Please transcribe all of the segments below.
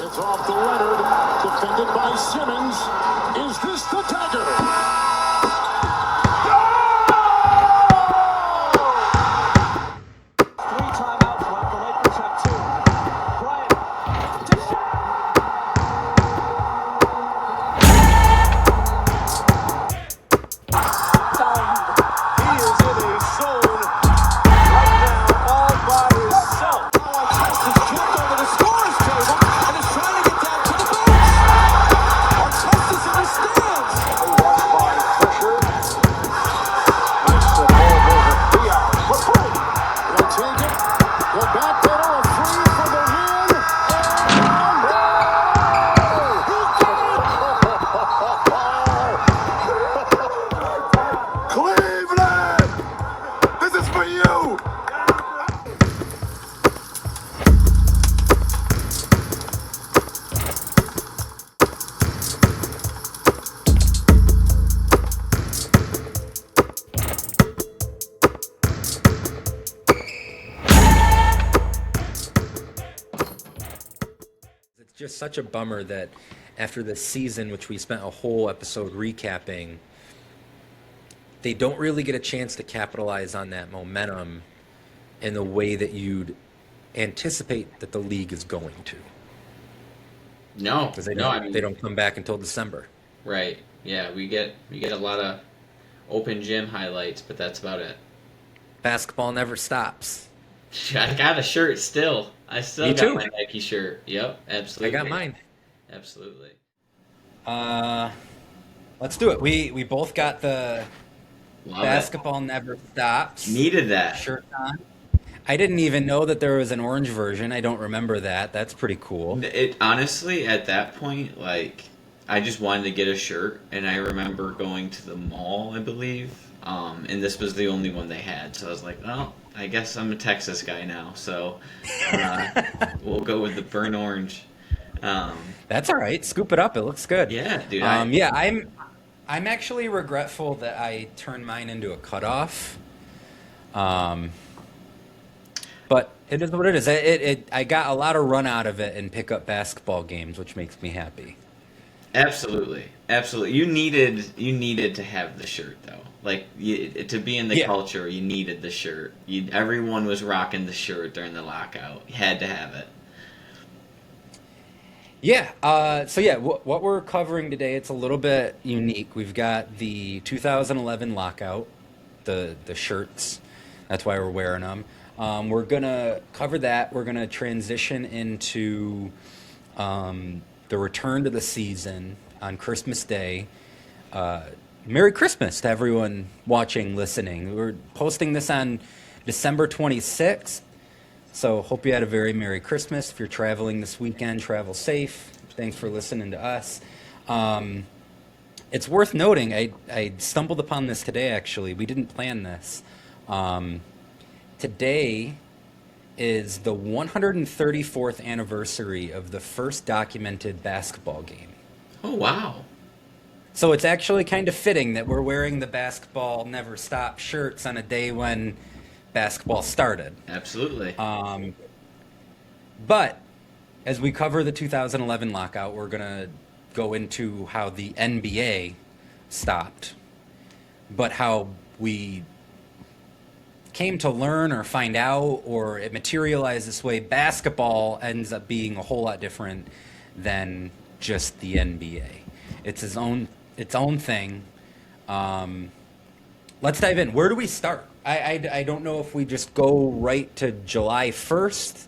It's off to Leonard, defended by Simmons. Is this the dagger? Just such a bummer that after this season, which we spent a whole episode recapping, they don't really get a chance to capitalize on that momentum in the way that you'd anticipate that the league is going to. No, because they no, don't, they don't come back until December. Right. Yeah, we get a lot of open gym highlights, but that's about it. Basketball never stops. I got a shirt still. I still Me got too. my Nike shirt. Yep, absolutely. I got mine. Absolutely. Let's do it. We both got the Love Basketball Never Stops Needed that. shirt on. I didn't even know that there was an orange version. I don't remember that. That's pretty cool. It honestly, at that point, I just wanted to get a shirt, and I remember going to the mall, I believe, and this was the only one they had. So I was like, well, I guess I'm a Texas guy now, so we'll go with the burnt orange. That's all right. Scoop it up. It looks good. Yeah, dude. I'm actually regretful that I turned mine into a cutoff. But it is what it is. I got a lot of run out of it in pickup basketball games, which makes me happy. Absolutely. You needed to have the shirt though. To be in the culture, you needed the shirt. Everyone was rocking the shirt during the lockout. You had to have it. Yeah. What we're covering today, it's a little bit unique. We've got the 2011 lockout, the shirts. That's why we're wearing them. We're gonna cover that. We're gonna transition into the return to the season on Christmas Day. Merry Christmas to everyone watching, listening. We're posting this on December 26th, so hope you had a very Merry Christmas. If you're traveling this weekend, travel safe. Thanks for listening to us. It's worth noting, I stumbled upon this today, actually. We didn't plan this. Today is the 134th anniversary of the first documented basketball game. Oh, wow. So it's actually kind of fitting that we're wearing the Basketball Never Stop shirts on a day when basketball started. Absolutely. But as we cover the 2011 lockout, we're going to go into how the NBA stopped, but how we came to learn or find out, or it materialized this way. Basketball ends up being a whole lot different than just the NBA. It's its own thing. Let's dive in. Where do we start? I don't know if we just go right to July 1st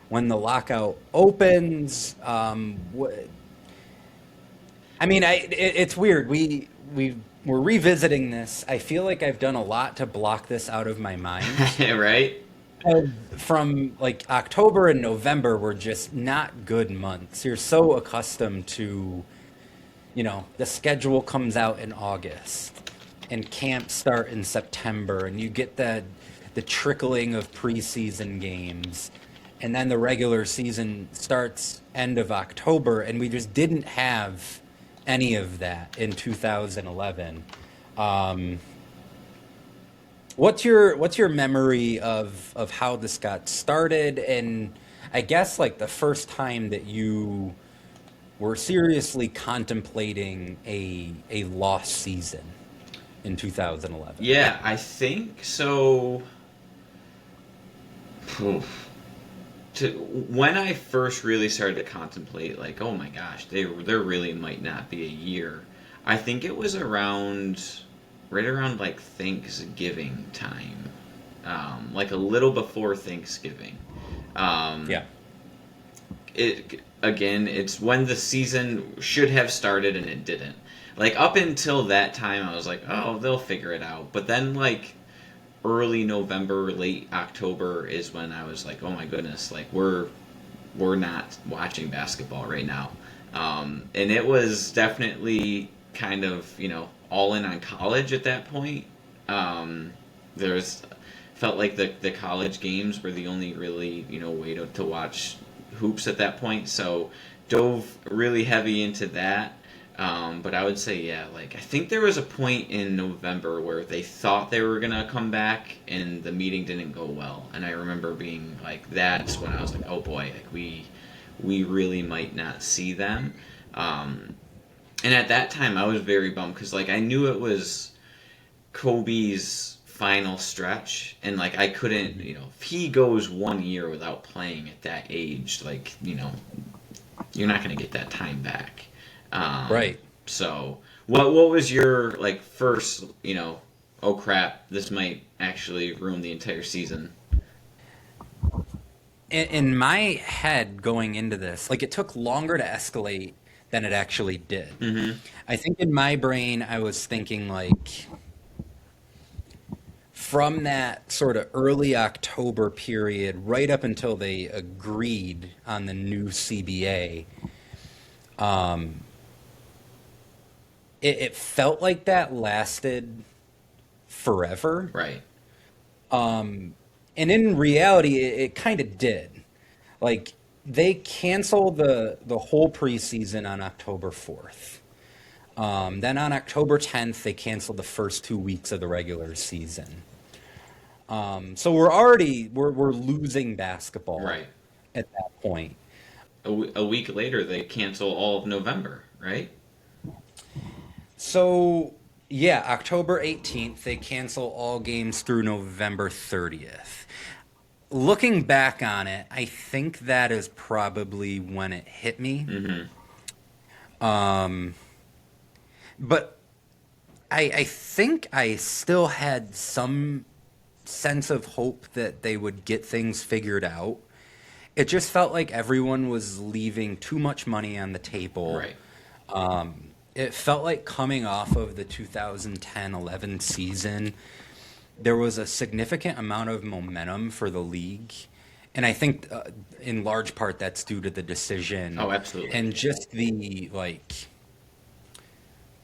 when the lockout opens. It's weird. We're revisiting this. I feel like I've done a lot to block this out of my mind. Right? From October and November were just not good months. You're so accustomed to, the schedule comes out in August and camps start in September, and you get the trickling of preseason games, and then the regular season starts end of October, and we just didn't have any of that in 2011. What's your memory of how this got started? And I guess like the first time that you were seriously contemplating a lost season in 2011. Yeah, I think so. Oof. When I first really started to contemplate, like, oh my gosh, there really might not be a year. I think it was right around like Thanksgiving time, like a little before Thanksgiving. Yeah. It's when the season should have started and it didn't. Like up until that time, I was like, oh, they'll figure it out. But then like early November, late October is when I was like, oh my goodness, like we're not watching basketball right now. And it was definitely kind of, all in on college at that point. There's felt like the college games were the only really, way to watch hoops at that point. So dove really heavy into that. But I would say, yeah, like I think there was a point in November where they thought they were gonna come back, and the meeting didn't go well. And I remember being like, that's when I was like, oh boy, like we really might not see them. And at that time, I was very bummed because like I knew it was Kobe's final stretch, and like I couldn't, if he goes 1 year without playing at that age, like you're not gonna get that time back. Right. So, what was your like first? Oh crap! This might actually ruin the entire season. In my head going into this, like it took longer to escalate than it actually did. Mm-hmm. I think in my brain, I was thinking like from that sort of early October period, right up until they agreed on the new CBA. It felt like that lasted forever. Right. And in reality, it kind of did. Like, they canceled the whole preseason on October 4th. Then on October 10th, they canceled the first 2 weeks of the regular season. So we're losing basketball Right. at that point. A week later, they cancel all of November. Right. So, yeah, October 18th, they cancel all games through November 30th. Looking back on it, I think that is probably when it hit me. Mm-hmm. But I think I still had some sense of hope that they would get things figured out. It just felt like everyone was leaving too much money on the table. Right. It felt like coming off of the 2010-11 season, there was a significant amount of momentum for the league. And I think in large part that's due to the decision. Oh, absolutely. And just the, like,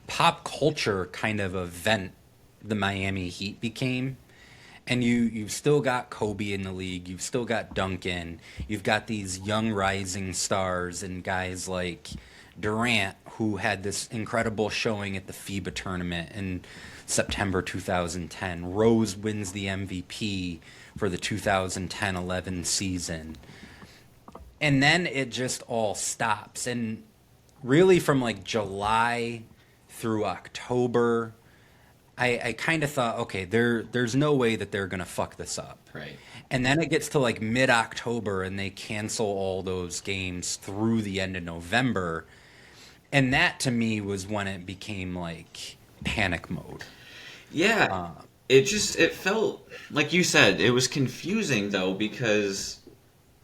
pop culture kind of event the Miami Heat became. And you've still got Kobe in the league. You've still got Duncan. You've got these young rising stars and guys like Durant, who had this incredible showing at the FIBA tournament in September 2010. Rose wins the MVP for the 2010-11 season. And then it just all stops. And really from like July through October, I kind of thought, okay, there's no way that they're going to fuck this up. Right. And then it gets to like mid-October and they cancel all those games through the end of November. And that to me was when it became like panic mode. Yeah. It felt, like you said, it was confusing though because,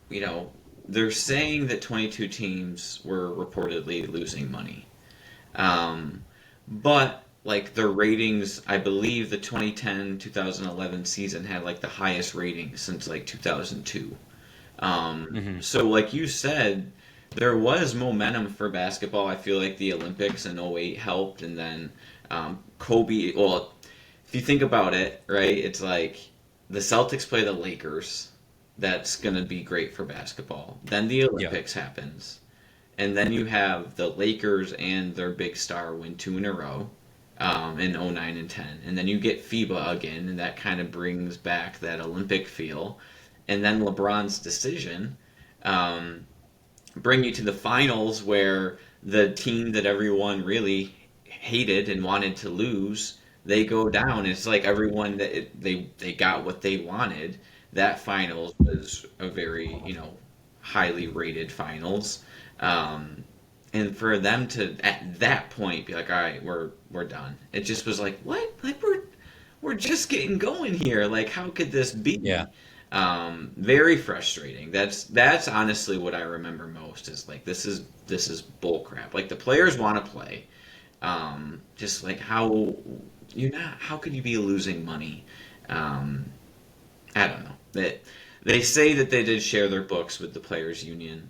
they're saying that 22 teams were reportedly losing money. But like the ratings, I believe the 2010-2011 season had like the highest ratings since like 2002. So like you said, there was momentum for basketball. I feel like the Olympics in '08 helped, and then Kobe. Well, if you think about it, right, it's like the Celtics play the Lakers. That's gonna be great for basketball. Then the Olympics happens, and then you have the Lakers and their big star win 2 in a row in '09 and '10, and then you get FIBA again, and that kind of brings back that Olympic feel, and then LeBron's decision. bring you to the finals where the team that everyone really hated and wanted to lose, they go down. It's like everyone that they got what they wanted. That finals was a very, highly rated finals. And for them to at that point be like, all right, we're done. It just was like, what? Like we're just getting going here. Like, how could this be? Yeah. Very frustrating. That's honestly what I remember most is like this is bull crap. Like the players want to play. Just like how could you be losing money? I don't know. They say that they did share their books with the players union.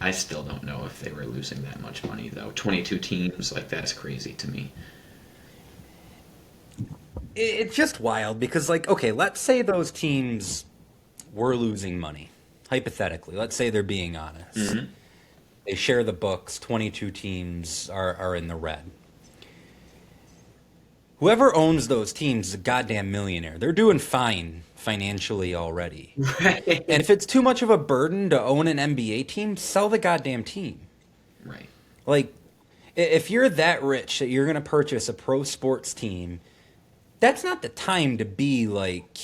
I still don't know if they were losing that much money though. 22 teams, like that's crazy to me. It's just wild because, like, okay, let's say those teams were losing money. Hypothetically, let's say they're being honest. Mm-hmm. They share the books, 22 teams are in the red. Whoever owns those teams is a goddamn millionaire. They're doing fine financially already. Right. And if it's too much of a burden to own an NBA team, sell the goddamn team. Right. Like, if you're that rich that you're going to purchase a pro sports team, that's not the time to be, like,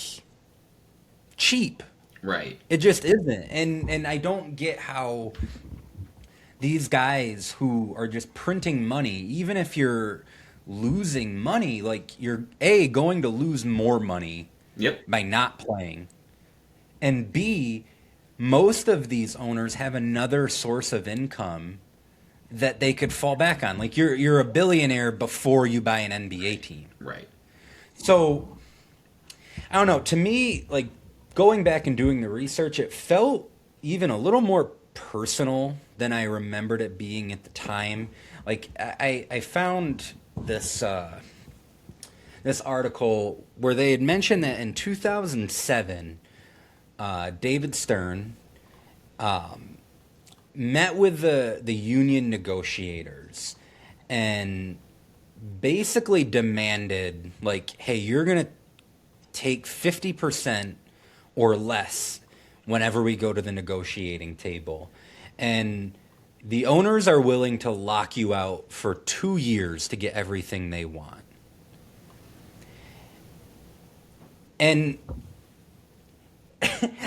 cheap. Right. It just isn't. And I don't get how these guys who are just printing money, even if you're losing money, like, you're, A, going to lose more money Yep. by not playing. And B, most of these owners have another source of income that they could fall back on. Like, you're a billionaire before you buy an NBA team. Right. So, I don't know. To me, like, going back and doing the research, it felt even a little more personal than I remembered it being at the time. Like, I found this this article where they had mentioned that in 2007, David Stern met with the union negotiators and basically demanded, like, hey, you're going to take 50% or less whenever we go to the negotiating table. And the owners are willing to lock you out for 2 years to get everything they want. And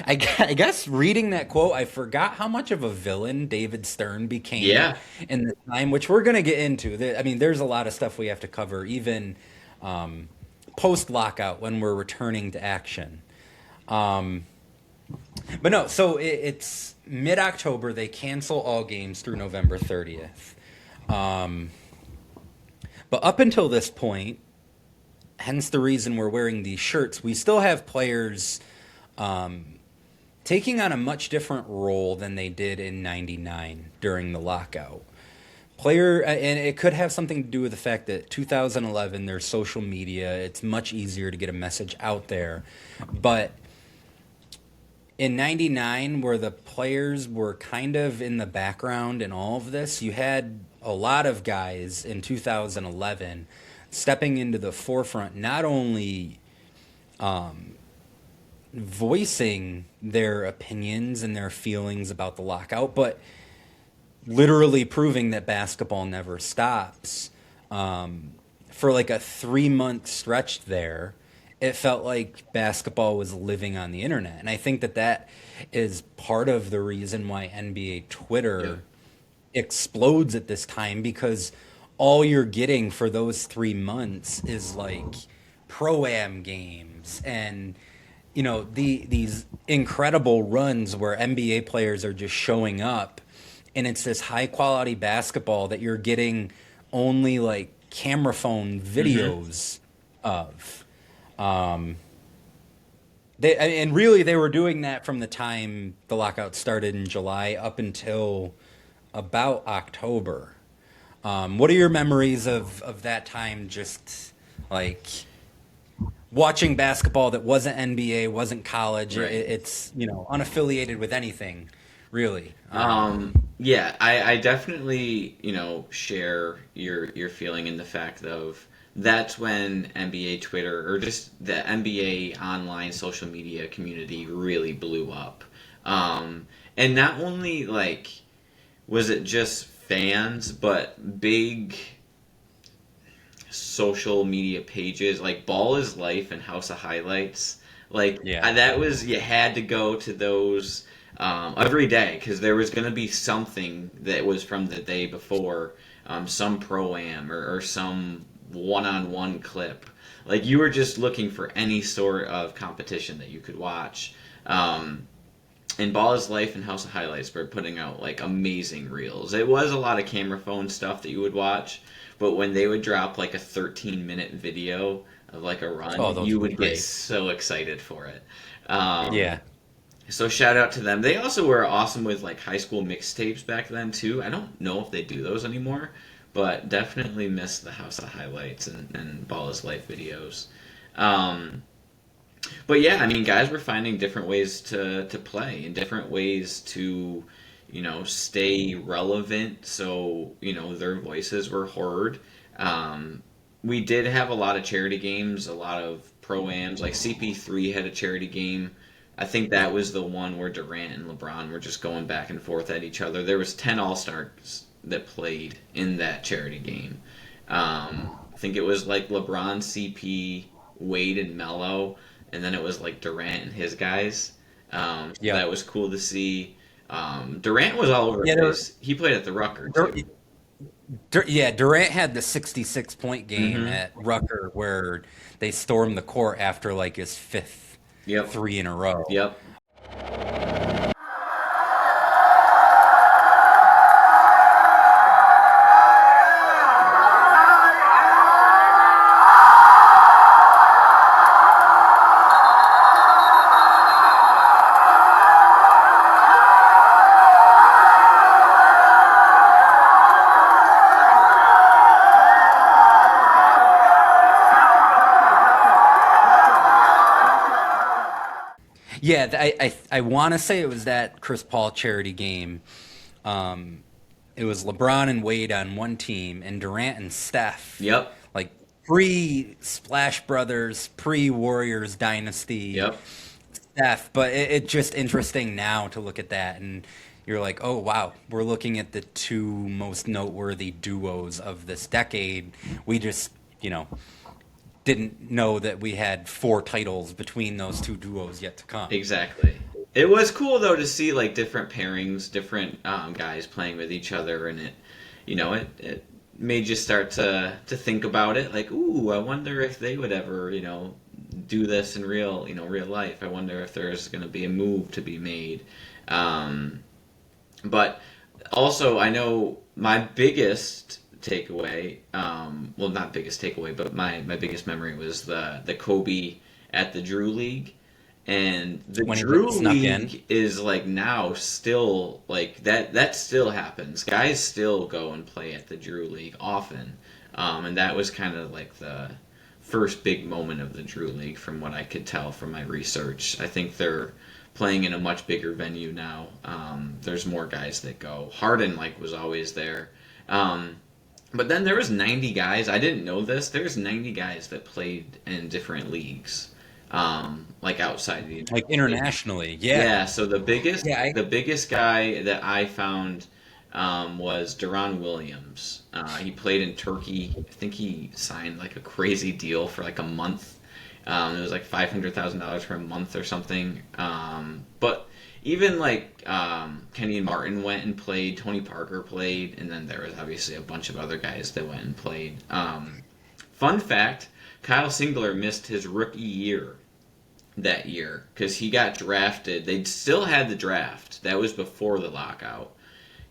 I guess reading that quote, I forgot how much of a villain David Stern became in the time, which we're going to get into. I mean, there's a lot of stuff we have to cover, even post-lockout when we're returning to action. But no, so it's mid-October. They cancel all games through November 30th. But up until this point, hence the reason we're wearing these shirts, we still have players taking on a much different role than they did in '99 during the lockout. And it could have something to do with the fact that 2011, there's social media. It's much easier to get a message out there. But in '99, where the players were kind of in the background in all of this, you had a lot of guys in 2011 stepping into the forefront, not only voicing their opinions and their feelings about the lockout, but literally proving that basketball never stops. For like a 3-month stretch there, it felt like basketball was living on the internet. And I think that is part of the reason why NBA Twitter explodes at this time, because all you're getting for those 3 months is like pro-am games and, you know, these incredible runs where NBA players are just showing up, and it's this high quality basketball that you're getting only like camera phone videos of. And really they were doing that from the time the lockout started in July up until about October. What are your memories of that time, just like watching basketball that wasn't NBA, wasn't college? Right. It's, you know, unaffiliated with anything, really. Yeah, I definitely, share your feeling in the fact of that's when NBA Twitter or just the NBA online social media community really blew up. And not only like was it just fans, but big social media pages like Ball is Life and House of Highlights. Like Yeah. that was you had to go to those every day because there was going to be something that was from the day before, some pro-am or some one-on-one clip. Like you were just looking for any sort of competition that you could watch. And Ball is Life and House of Highlights were putting out like amazing reels. It was a lot of camera phone stuff that you would watch, but when they would drop like a 13-minute video of like a run, Oh, those you were would great. get so excited for it. Yeah. So shout out to them. They also were awesome with like high school mixtapes back then too. I don't know if they do those anymore, but definitely miss the House of Highlights and Ball is Life videos. Um, but yeah, I mean, guys were finding different ways to play and different ways to, stay relevant. So, their voices were heard. We did have a lot of charity games, a lot of pro-ams. Like CP3 had a charity game. I think that was the one where Durant and LeBron were just going back and forth at each other. There was 10 All-Stars that played in that charity game. I think it was like LeBron, CP, Wade, and Melo, and then it was like Durant and his guys. So Yeah. that was cool to see. Durant was all over the Yeah, place. He played at the Rucker too. Yeah, Durant had the 66-point game Mm-hmm. at Rucker where they stormed the court after like his fifth Yep. three in a row. Yep. Yeah, I want to say it was that Chris Paul charity game. It was LeBron and Wade on one team, and Durant and Steph. Yep. Like pre-Splash Brothers, pre-Warriors dynasty. Yep. Steph, but it's just interesting now to look at that, and you're like, oh wow, we're looking at the two most noteworthy duos of this decade. We just, didn't know that we had 4 titles between those two duos yet to come. Exactly. It was cool though to see like different pairings, different guys playing with each other, and it made you start to think about it. Like, ooh, I wonder if they would ever do this in real life. I wonder if there's going to be a move to be made. But also, I know my biggest takeaway, well, not biggest takeaway, but my biggest memory was the Kobe at the Drew League. And the When he Drew snuck League in. is like now still like that still happens. Guys still go and play at the Drew League often. And that was kind of like the first big moment of the Drew League from what I could tell from my research. I think they're playing in a much bigger venue now. There's more guys that go. Harden was always there. But then there was 90 guys. I didn't know this. There's 90 guys that played in different leagues. Outside the Like internationally, yeah. So the biggest Yeah, the biggest guy that I found was Deron Williams. He played in Turkey. I think he signed like a crazy deal for like a month. It was like $500,000 for a month or something. But even Kenny and Martin went and played. Tony Parker played, and then there was obviously a bunch of other guys that went and played. Fun fact: Kyle Singler missed his rookie year that year because he got drafted. They still had the draft. That was before the lockout.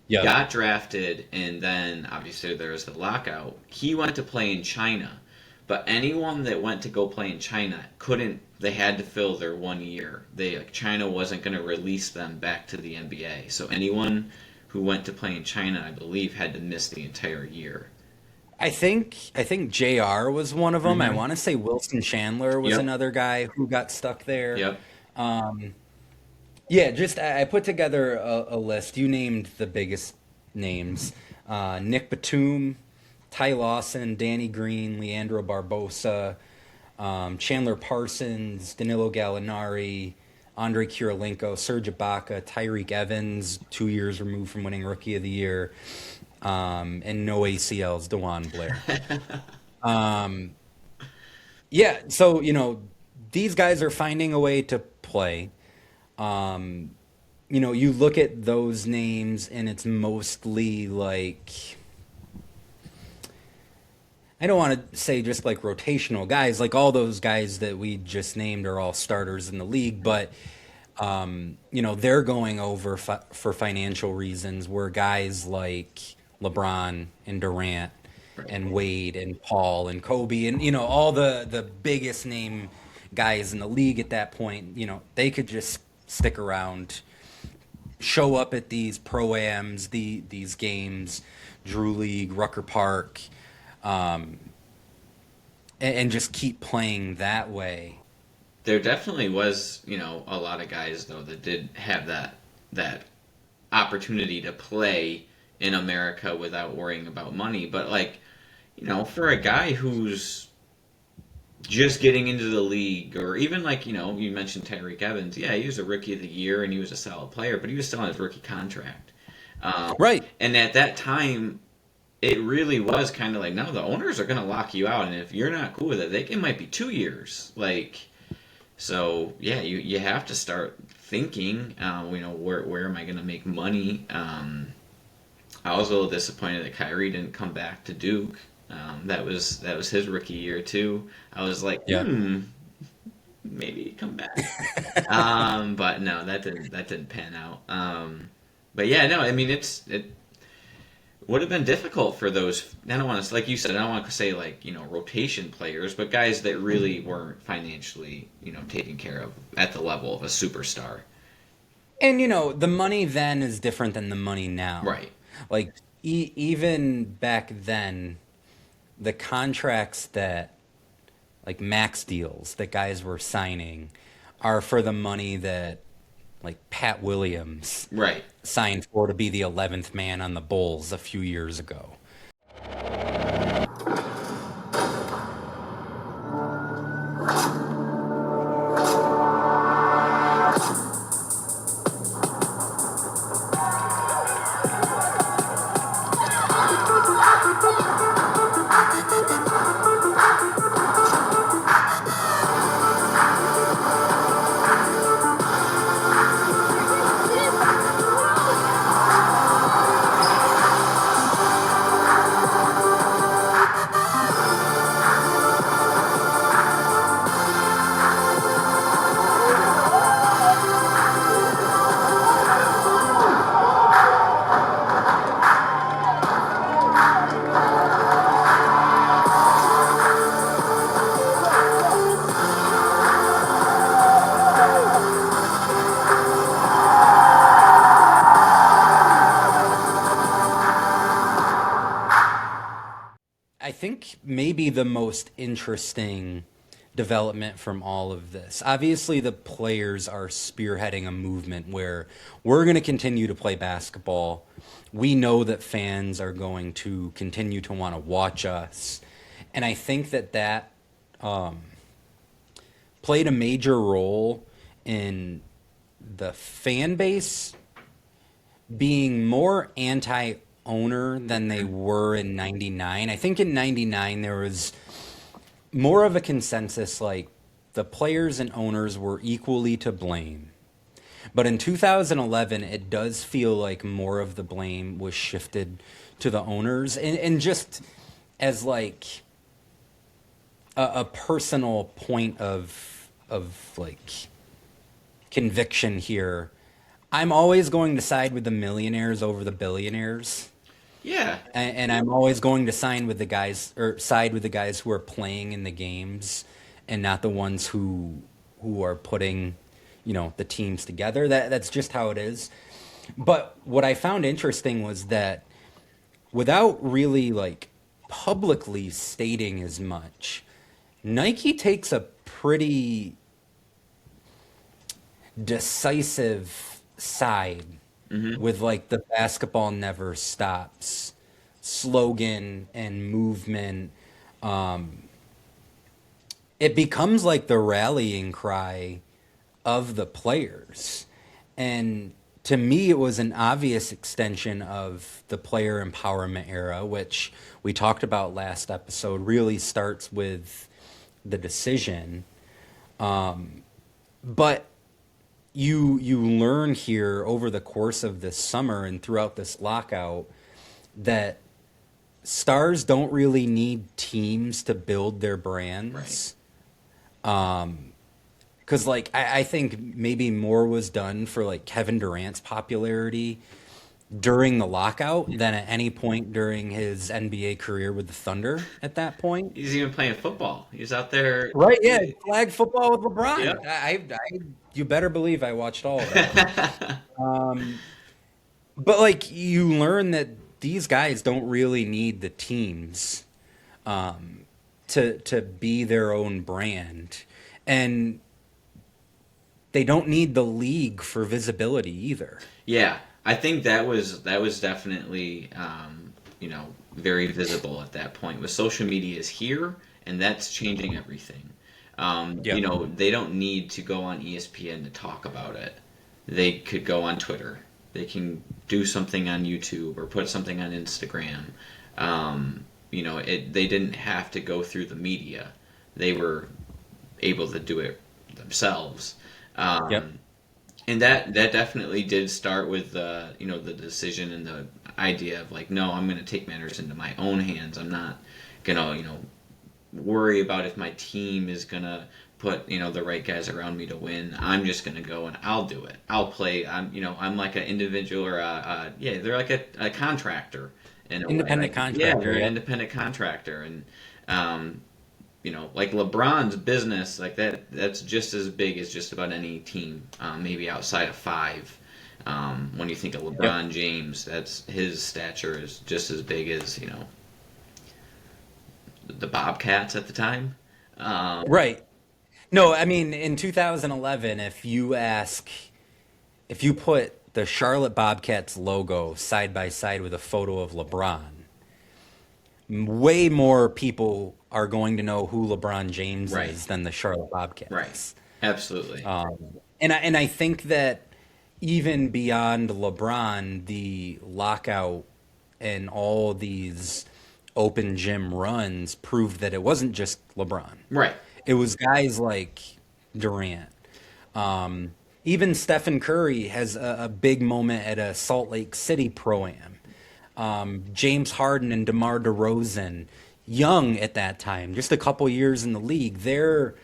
yeah. Got drafted, and then obviously there was the lockout. He went to play in China, but anyone that went to go play in China couldn't. They had to fill their 1 year. China wasn't going to release them back to the NBA. So anyone who went to play in China, I believe, had to miss the entire year. I think JR was one of them. I Mhm. want to say Wilson Chandler was Yep. another guy who got stuck there. Yep. Yeah, just I put together a list. You named the biggest names: Nick Batum, Ty Lawson, Danny Green, Leandro Barbosa, Chandler Parsons, Danilo Gallinari, Andre Kirilenko, Serge Ibaka, Tyreek Evans, 2 years removed from winning Rookie of the Year, and no ACLs, DeJuan Blair. Yeah, so, these guys are finding a way to play. You look at those names and it's mostly like, I don't want to say just like rotational guys, like all those guys that we just named are all starters in the league, but they're going over for financial reasons, where guys like LeBron and Durant and Wade and Paul and Kobe and all the biggest name guys in the league at that point, they could just stick around, show up at these pro-ams, these games, Drew League, Rucker Park, and just keep playing that way. There definitely was, a lot of guys though that did have that opportunity to play in America without worrying about money. But for a guy who's just getting into the league, or even you mentioned Tyreek Evans. Yeah, he was a Rookie of the Year and he was a solid player, but he was still on his rookie contract. Right. And at that time, it really was kind of like, no, the owners are going to lock you out, and if you're not cool with it, it might be 2 years. So yeah, you have to start thinking, where am I going to make money? I was a little disappointed that Kyrie didn't come back to Duke. That was his rookie year too. I was like, maybe come back. But no, that didn't pan out. But yeah, no, I mean it would have been difficult for those. I don't want to, like you said, I don't want to say rotation players, but guys that really weren't financially taken care of at the level of a superstar. And the money then is different than the money now. Right. Like even back then, the contracts that, like max deals that guys were signing, are for the money that like Pat Williams signed for to be the 11th man on the Bulls a few years ago. I think maybe the most interesting development from all of this. Obviously, the players are spearheading a movement where we're going to continue to play basketball. We know that fans are going to continue to want to watch us. And I think that played a major role in the fan base being more anti-owner than they were in 99. I think in 99 there was more of a consensus, like the players and owners were equally to blame. But in 2011, it does feel like more of the blame was shifted to the owners. And just as like a personal point of like conviction here, I'm always going to side with the millionaires over the billionaires. Yeah. And I'm always going to side with the guys who are playing in the games and not the ones who are putting, the teams together. That's just how it is. But what I found interesting was that without really like publicly stating as much, Nike takes a pretty decisive side with like the basketball never stops slogan and movement. It becomes like the rallying cry of the players. And to me, it was an obvious extension of the player empowerment era, which we talked about last episode, really starts with the decision. But you learn here over the course of this summer and throughout this lockout that stars don't really need teams to build their brands. Right. Because, like, I think maybe more was done for, like, Kevin Durant's popularity during the lockout than at any point during his NBA career with the Thunder at that point. He's even playing football. He's out there. Right, yeah, flag football with LeBron. Yep. You better believe I watched all of that. But, like, you learn that these guys don't really need the teams to be their own brand. And they don't need the league for visibility either. Yeah, I think that was definitely very visible at that point. With social media is here, and that's changing everything. Yep. They don't need to go on ESPN to talk about it. They could go on Twitter. They can do something on YouTube or put something on Instagram. They didn't have to go through the media. They were able to do it themselves. Yep. And that definitely did start with the decision and the idea of, like, no, I'm going to take matters into my own hands. I'm not going to worry about if my team is going to put the right guys around me to win. I'm just going to go and I'll do it. I'll play. I'm like an individual or they're like a contractor in a independent way. contractor. Yeah, they're an independent contractor, and like LeBron's business, like that's just as big as just about any team, maybe outside of five. When you think of LeBron James, that's his stature is just as big as the Bobcats at the time. Right. No, I mean, in 2011, if you put the Charlotte Bobcats logo side by side with a photo of LeBron, way more people are going to know who LeBron James is than the Charlotte Bobcats. Right. Absolutely. And I think that even beyond LeBron, the lockout and all these open gym runs proved that it wasn't just LeBron. Right. It was guys like Durant. Even Stephen Curry has a big moment at a Salt Lake City Pro-Am. James Harden and DeMar DeRozan, young at that time, just a couple years in the league, they're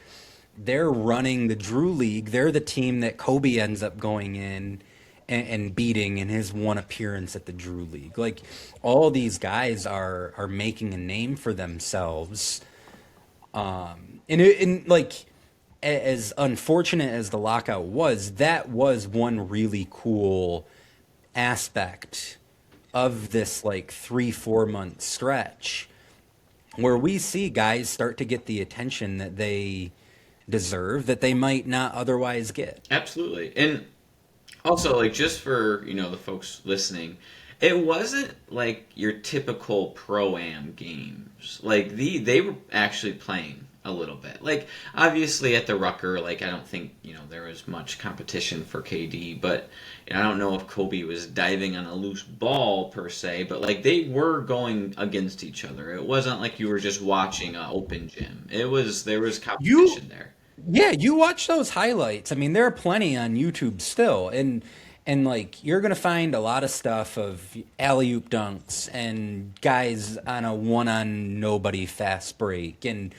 running the Drew League. They're the team that Kobe ends up going in and beating in his one appearance at the Drew League. Like, all these guys are making a name for themselves. And like, as unfortunate as the lockout was, that was one really cool aspect of this, like, 3-4 month stretch where we see guys start to get the attention that they deserve that they might not otherwise get. Absolutely. And also, like, just for the folks listening, it wasn't like your typical pro-am games. Like, they were actually playing a little bit. Like, obviously at the Rucker, like, I don't think there was much competition for KD, but I don't know if Kobe was diving on a loose ball per se, but, like, they were going against each other. It wasn't like you were just watching an open gym. There was competition there. Yeah, you watch those highlights. I mean, there are plenty on YouTube still, and like, you're gonna find a lot of stuff of alley-oop dunks and guys on a one-on-nobody fast break, and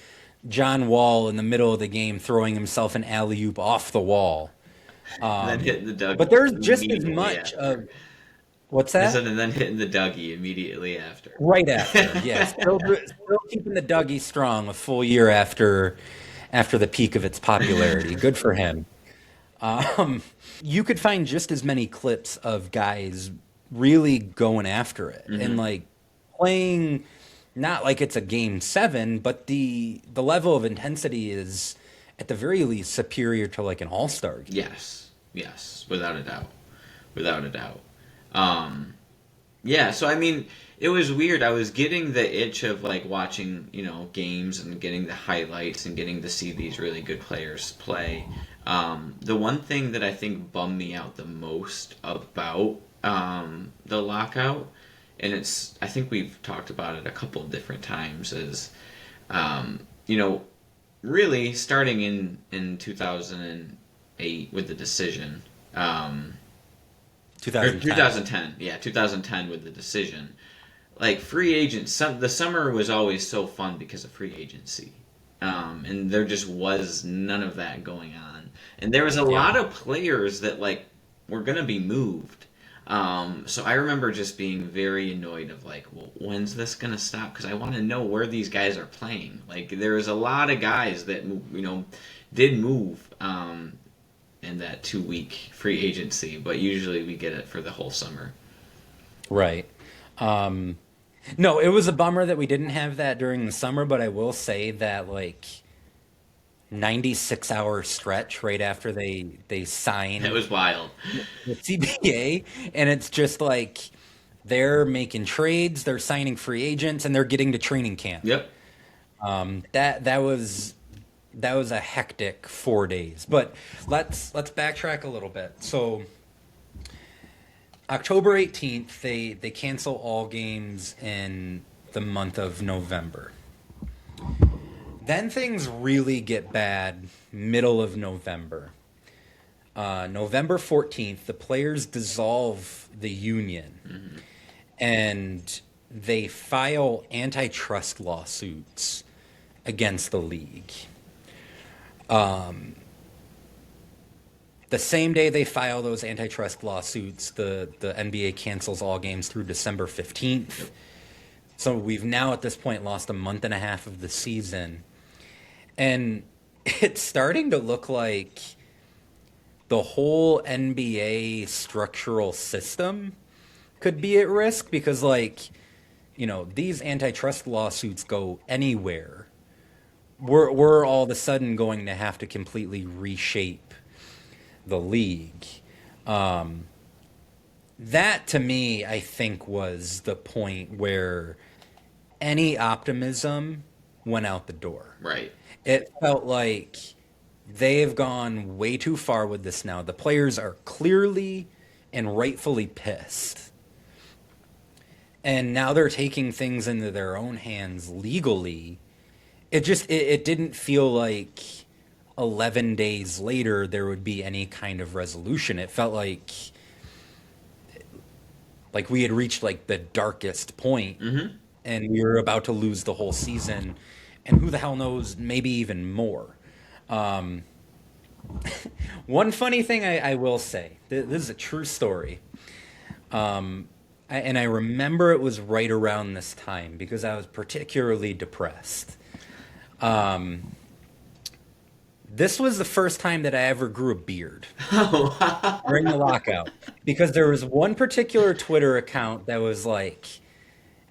John Wall in the middle of the game throwing himself an alley-oop off the wall. And then hitting the Dougie. But there's just as much of... What's that? And then hitting the Dougie immediately after. Right after, yes. Still keeping the Dougie strong a full year after the peak of its popularity. Good for him. You could find just as many clips of guys really going after it and, like, playing, not like it's a game 7, but the level of intensity is at the very least superior to, like, an all-star game. Yes, without a doubt. Yeah, so I mean, it was weird. I was getting the itch of like watching, games and getting the highlights and getting to see these really good players play. The one thing that I think bummed me out the most about the lockout, and I think we've talked about it a couple of different times, is, you know, really starting in 2008 with the decision. Or 2010. 2010, yeah, 2010 with the decision. Like free agents, the summer was always so fun because of free agency, and there just was none of that going on. And there was a Yeah. lot of players that like were gonna be moved. So I remember just being very annoyed of like, well, when's this gonna stop? Because I want to know where these guys are playing. Like there was a lot of guys that did move. In that 2 week free agency, but usually we get it for the whole summer. Right. No, it was a bummer that we didn't have that during the summer, but I will say that like 96-hour stretch right after they sign It was wild. the CBA, and it's just like they're making trades, they're signing free agents, and they're getting to training camp. Yep. That was a hectic 4 days. But let's backtrack a little bit. So October 18th, they cancel all games in the month of November. Then things really get bad middle of November. November 14th, the players dissolve the union and they file antitrust lawsuits against the league. The same day they file those antitrust lawsuits, the NBA cancels all games through December 15th. So we've now at this point lost a month and a half of the season. And it's starting to look like the whole NBA structural system could be at risk because, like, these antitrust lawsuits go anywhere. We're all of a sudden going to have to completely reshape the league. That to me, I think, was the point where any optimism went out the door. Right. It felt like they've gone way too far with this now. The players are clearly and rightfully pissed. And now they're taking things into their own hands legally. It didn't feel like 11 days later there would be any kind of resolution. It felt like we had reached like the darkest point, and we were about to lose the whole season, and who the hell knows, maybe even more. One funny thing I will say, this is a true story, and I remember it was right around this time because I was particularly depressed. This was the first time that I ever grew a beard during the lockout, because there was one particular Twitter account that was like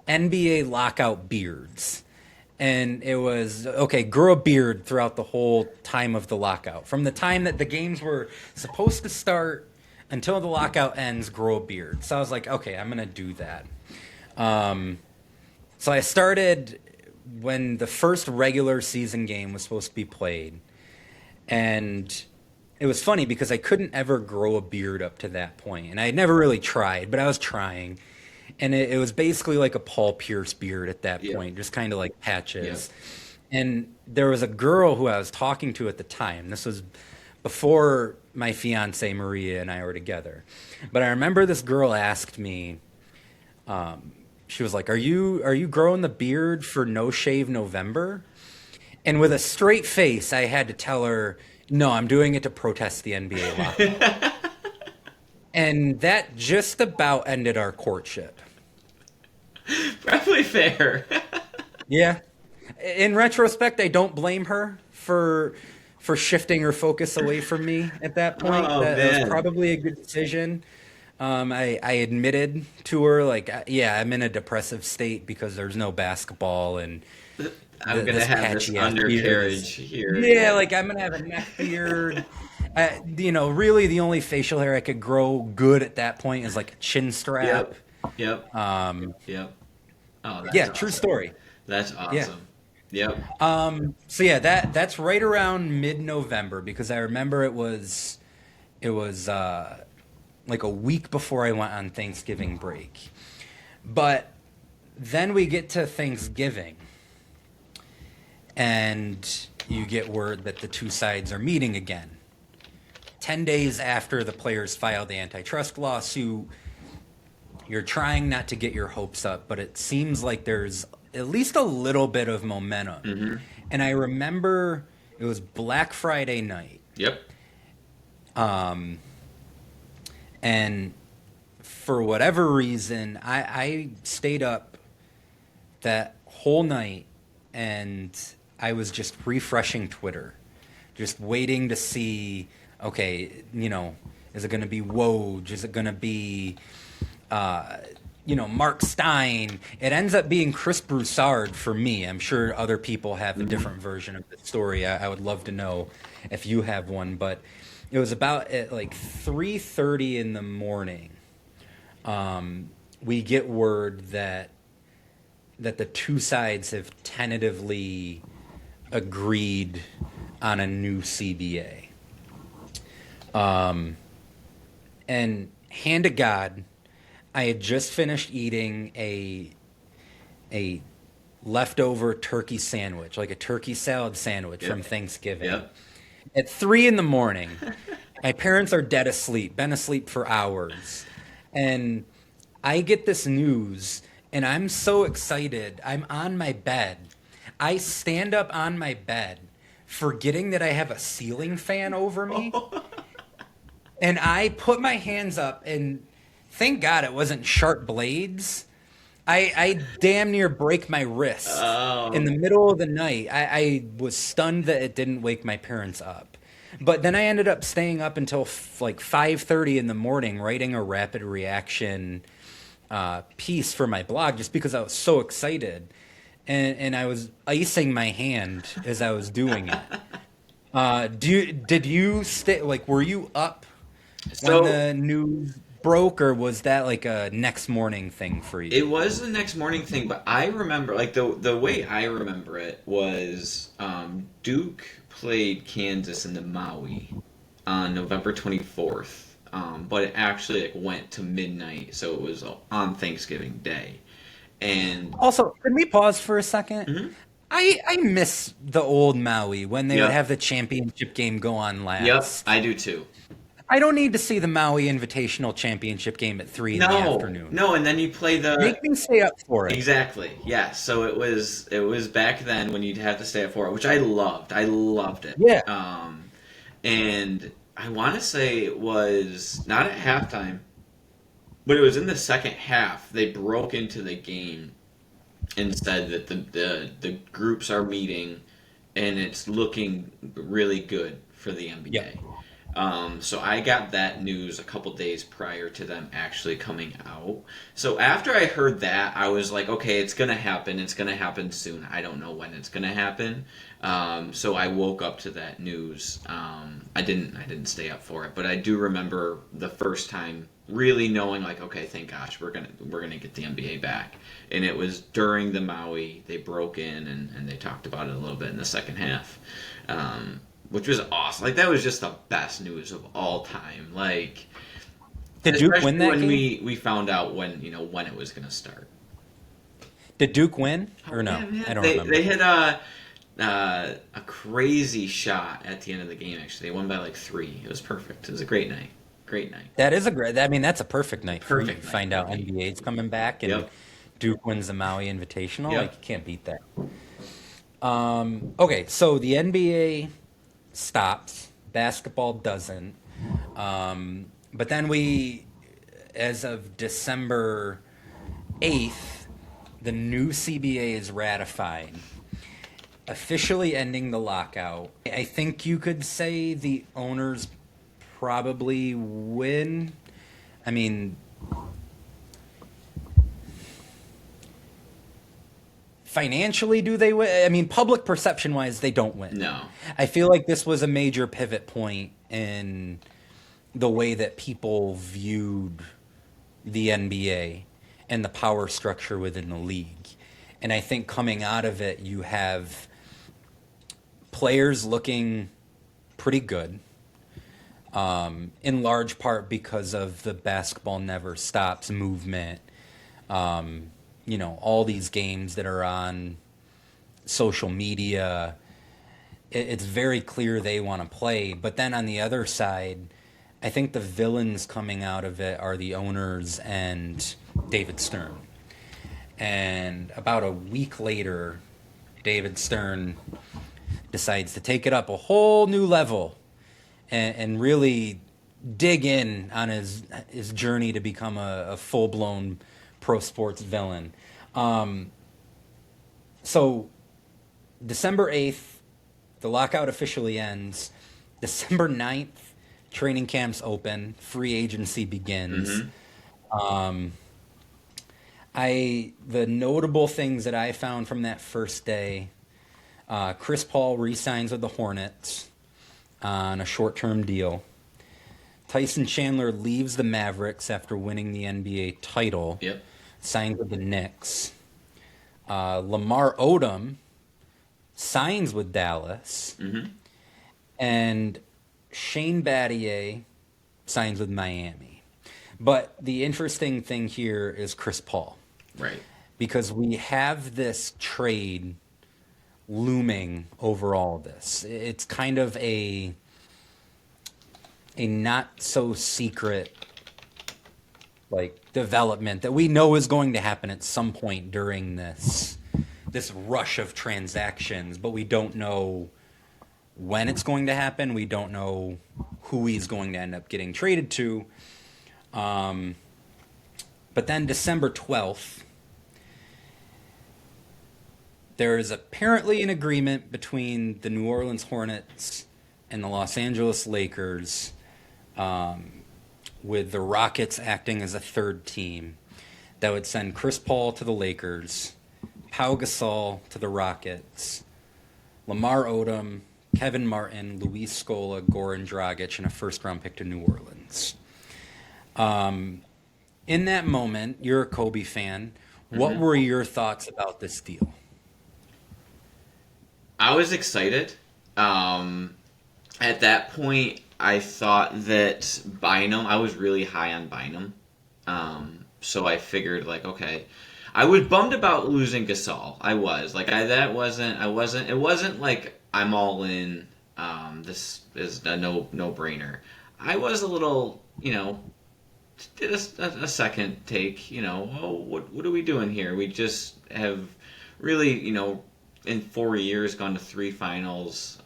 NBA lockout beards. And it was, okay, grow a beard throughout the whole time of the lockout. From the time that the games were supposed to start until the lockout ends, grow a beard. So I was like, okay, I'm going to do that. So I started when the first regular season game was supposed to be played. And it was funny because I couldn't ever grow a beard up to that point. And I had never really tried, but I was trying. And it was basically like a Paul Pierce beard at that point, just kind of like patches. Yeah. And there was a girl who I was talking to at the time. This was before my fiance Maria and I were together. But I remember this girl asked me, she was like, "Are you growing the beard for No Shave November?" And with a straight face, I had to tell her, "No, I'm doing it to protest the NBA lockout." And that just about ended our courtship. Probably fair. Yeah. In retrospect, I don't blame her for shifting her focus away from me at that point. Oh, that was probably a good decision. I admitted to her, like, yeah, I'm in a depressive state because there's no basketball and I'm going to have this undercarriage here. Yeah, like I'm going to have a neck beard. Really the only facial hair I could grow good at that point is like a chin strap. Yep. Yep. Yep. Oh, that's Yeah, awesome. true story. That's Yeah. awesome. Yep. So yeah, that's right around mid-November because I remember it was like a week before I went on Thanksgiving break. But then we get to Thanksgiving and you get word that the two sides are meeting again. 10 days after the players filed the antitrust lawsuit, you're trying not to get your hopes up, but it seems like there's at least a little bit of momentum. Mm-hmm. And I remember it was Black Friday night. Yep. And for whatever reason, I stayed up that whole night and I was just refreshing Twitter, just waiting to see, okay, is it going to be Woj? Is it going to be, Mark Stein? It ends up being Chris Broussard for me. I'm sure other people have a different version of the story. I would love to know if you have one, but it was about at like 3:30 in the morning. We get word that the two sides have tentatively agreed on a new CBA. And hand to God, I had just finished eating a leftover turkey sandwich, like a turkey salad sandwich from Thanksgiving. Yep. At 3 in the morning, my parents are dead asleep, been asleep for hours. And I get this news, and I'm so excited. I'm on my bed. I stand up on my bed, forgetting that I have a ceiling fan over me. And I put my hands up, and thank God it wasn't sharp blades. I damn near break my wrist in the middle of the night. I was stunned that it didn't wake my parents up. But then I ended up staying up until like 5:30 in the morning writing a rapid reaction piece for my blog just because I was so excited. And I was icing my hand as I was doing it. Did you stay, like, were you up when the news broke, or was that like a next morning thing for you? It was the next morning thing, but I remember, like, the way I remember it was Duke played Kansas in the Maui on November 24th, but it actually like went to midnight, so it was on Thanksgiving Day. And Also, can we pause for a 2nd? Mm-hmm. I miss the old Maui when they would Yep. have the championship game go on last. Yep, I do too. I don't need to see the Maui Invitational Championship game at 3 in the afternoon. No, and then you play the Make me stay up for it. exactly. Yeah, so it was back then when you'd have to stay at 4, which I loved. I loved it. Yeah. And I want to say it was not at halftime, but it was in the second half. They broke into the game and said that the groups are meeting and it's looking really good for the NBA. Yeah. So I got that news a couple days prior to them actually coming out. So after I heard that, I was like, okay, it's going to happen. It's going to happen soon. I don't know when it's going to happen. So I woke up to that news. I didn't stay up for it, but I do remember the first time really knowing, like, okay, thank gosh, we're gonna get the NBA back. And it was during the Maui. They broke in and they talked about it a little bit in the second half. Which was awesome. Like, that was just the best news of all time. Like, Did Duke win that when game? we found out when it was going to start. Did Duke win or no? Yeah, man. I don't they, remember. They hit a crazy shot at the end of the game. Actually, they won by like 3. It was perfect. It was a great night. Great night. That is a great. I mean, that's a perfect night for you Perfect to night. find out NBA's coming back and Yep. Duke wins the Maui Invitational. Yep. Like, you can't beat that. Okay, so the NBA stops. Basketball doesn't. But then as of December 8th, the new CBA is ratified, officially ending the lockout. I think you could say the owners probably win. I mean, financially, do they win? I mean, public perception-wise, they don't win. No. I feel like this was a major pivot point in the way that people viewed the NBA and the power structure within the league. And I think coming out of it, you have players looking pretty good, in large part because of the basketball never stops movement. All these games that are on social media, it's very clear they want to play. But then on the other side, I think the villains coming out of it are the owners and David Stern. And about a week later, David Stern decides to take it up a whole new level and really dig in on his journey to become a full-blown pro sports villain. So December 8th, the lockout officially ends. December 9th, training camps open. Free agency begins. The notable things that I found from that first day, Chris Paul re-signs with the Hornets on a short-term deal. Tyson Chandler leaves the Mavericks after winning the NBA title. Yep. Signs with the Knicks. Lamar Odom signs with Dallas. And Shane Battier signs with Miami. But the interesting thing here is Chris Paul. Right. Because we have this trade looming over all of this. It's kind of a not so secret development that we know is going to happen at some point during this rush of transactions, but we don't know when it's going to happen. We don't know who he's going to end up getting traded to. But then December 12th, there is apparently an agreement between the New Orleans Hornets and the Los Angeles Lakers, with the Rockets acting as a third team, that would send Chris Paul to the Lakers, Pau Gasol to the Rockets, Lamar Odom, Kevin Martin, Luis Scola, Goran Dragic, and a first-round pick to New Orleans. In that moment, you're a Kobe fan. What were your thoughts about this deal? I was excited. At that point, I thought that Bynum, I was really high on Bynum. So I figured, okay. I was bummed about losing Gasol. I was. It wasn't like I'm all in, this is a no-brainer. I was a little, did a second take, what are we doing here? We just have really, in 4 years gone to 3 finals.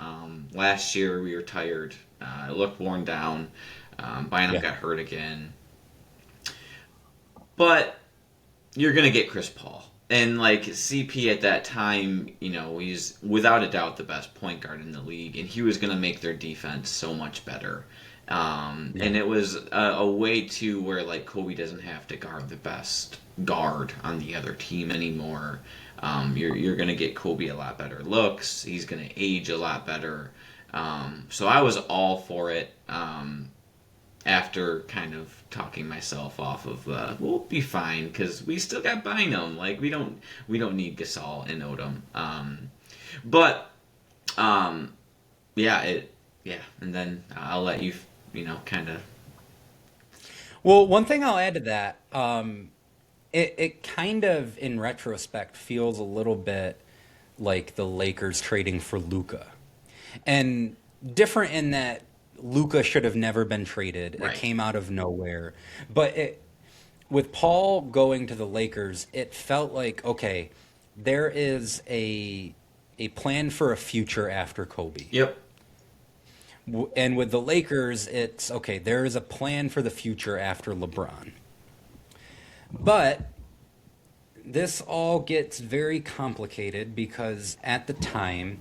Last year we were tired. It looked worn down. Bynum got hurt again. But you're going to get Chris Paul. And CP at that time, he's without a doubt the best point guard in the league. And he was going to make their defense so much better. And it was a way to where Kobe doesn't have to guard the best guard on the other team anymore. You're going to get Kobe a lot better looks. He's going to age a lot better. So I was all for it. After kind of talking myself off of, we'll be fine because we still got Bynum. We don't need Gasol and Odom. And then I'll let you, kind of. Well, one thing I'll add to that, it kind of, in retrospect, feels a little bit like the Lakers trading for Luka, and different in that Luka should have never been traded. Right. It came out of nowhere. But with Paul going to the Lakers, it felt like, okay, there is a plan for a future after Kobe. Yep. And with the Lakers, it's, okay, there is a plan for the future after LeBron. But this all gets very complicated because at the time,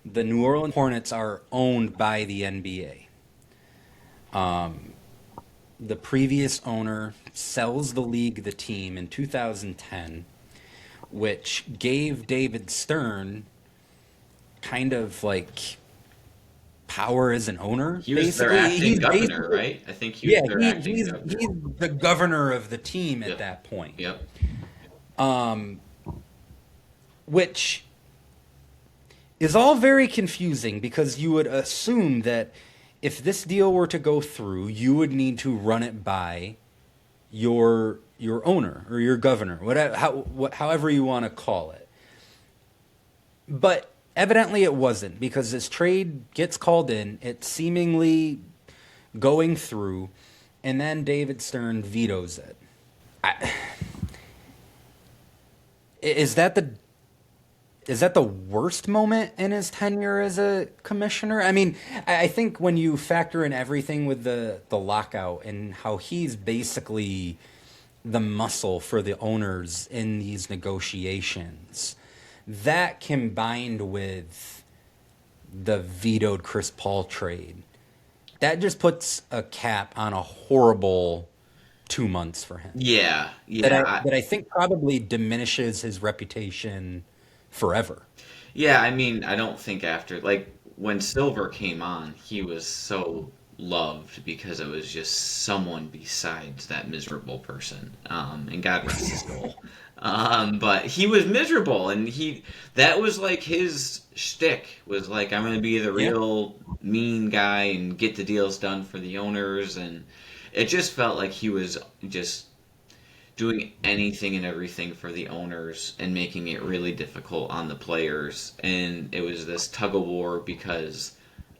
the New Orleans Hornets are owned by the NBA. The previous owner sells the league, the team, in 2010, which gave David Stern kind of power as an owner. He was their basically. acting He's governor, basically, right? I think he was their acting he's governor. the governor of the team at Yep. that point. Yep. Which is all very confusing because you would assume that if this deal were to go through, you would need to run it by your owner or your governor, however you want to call it. But evidently it wasn't, because this trade gets called in, it's seemingly going through, and then David Stern vetoes it. Is that the worst moment in his tenure as a commissioner? I mean, I think when you factor in everything with the lockout and how he's basically the muscle for the owners in these negotiations, that combined with the vetoed Chris Paul trade, that just puts a cap on a horrible 2 months for him. Yeah. That I think probably diminishes his reputation forever. Yeah, I mean, I don't think after, like, when Silver came on, he was so loved because it was just someone besides that miserable person. And God rest his soul. But he was miserable, and that was like his shtick, was like, I'm going to be the real mean guy and get the deals done for the owners. And it just felt like he was just doing anything and everything for the owners and making it really difficult on the players. And it was this tug of war because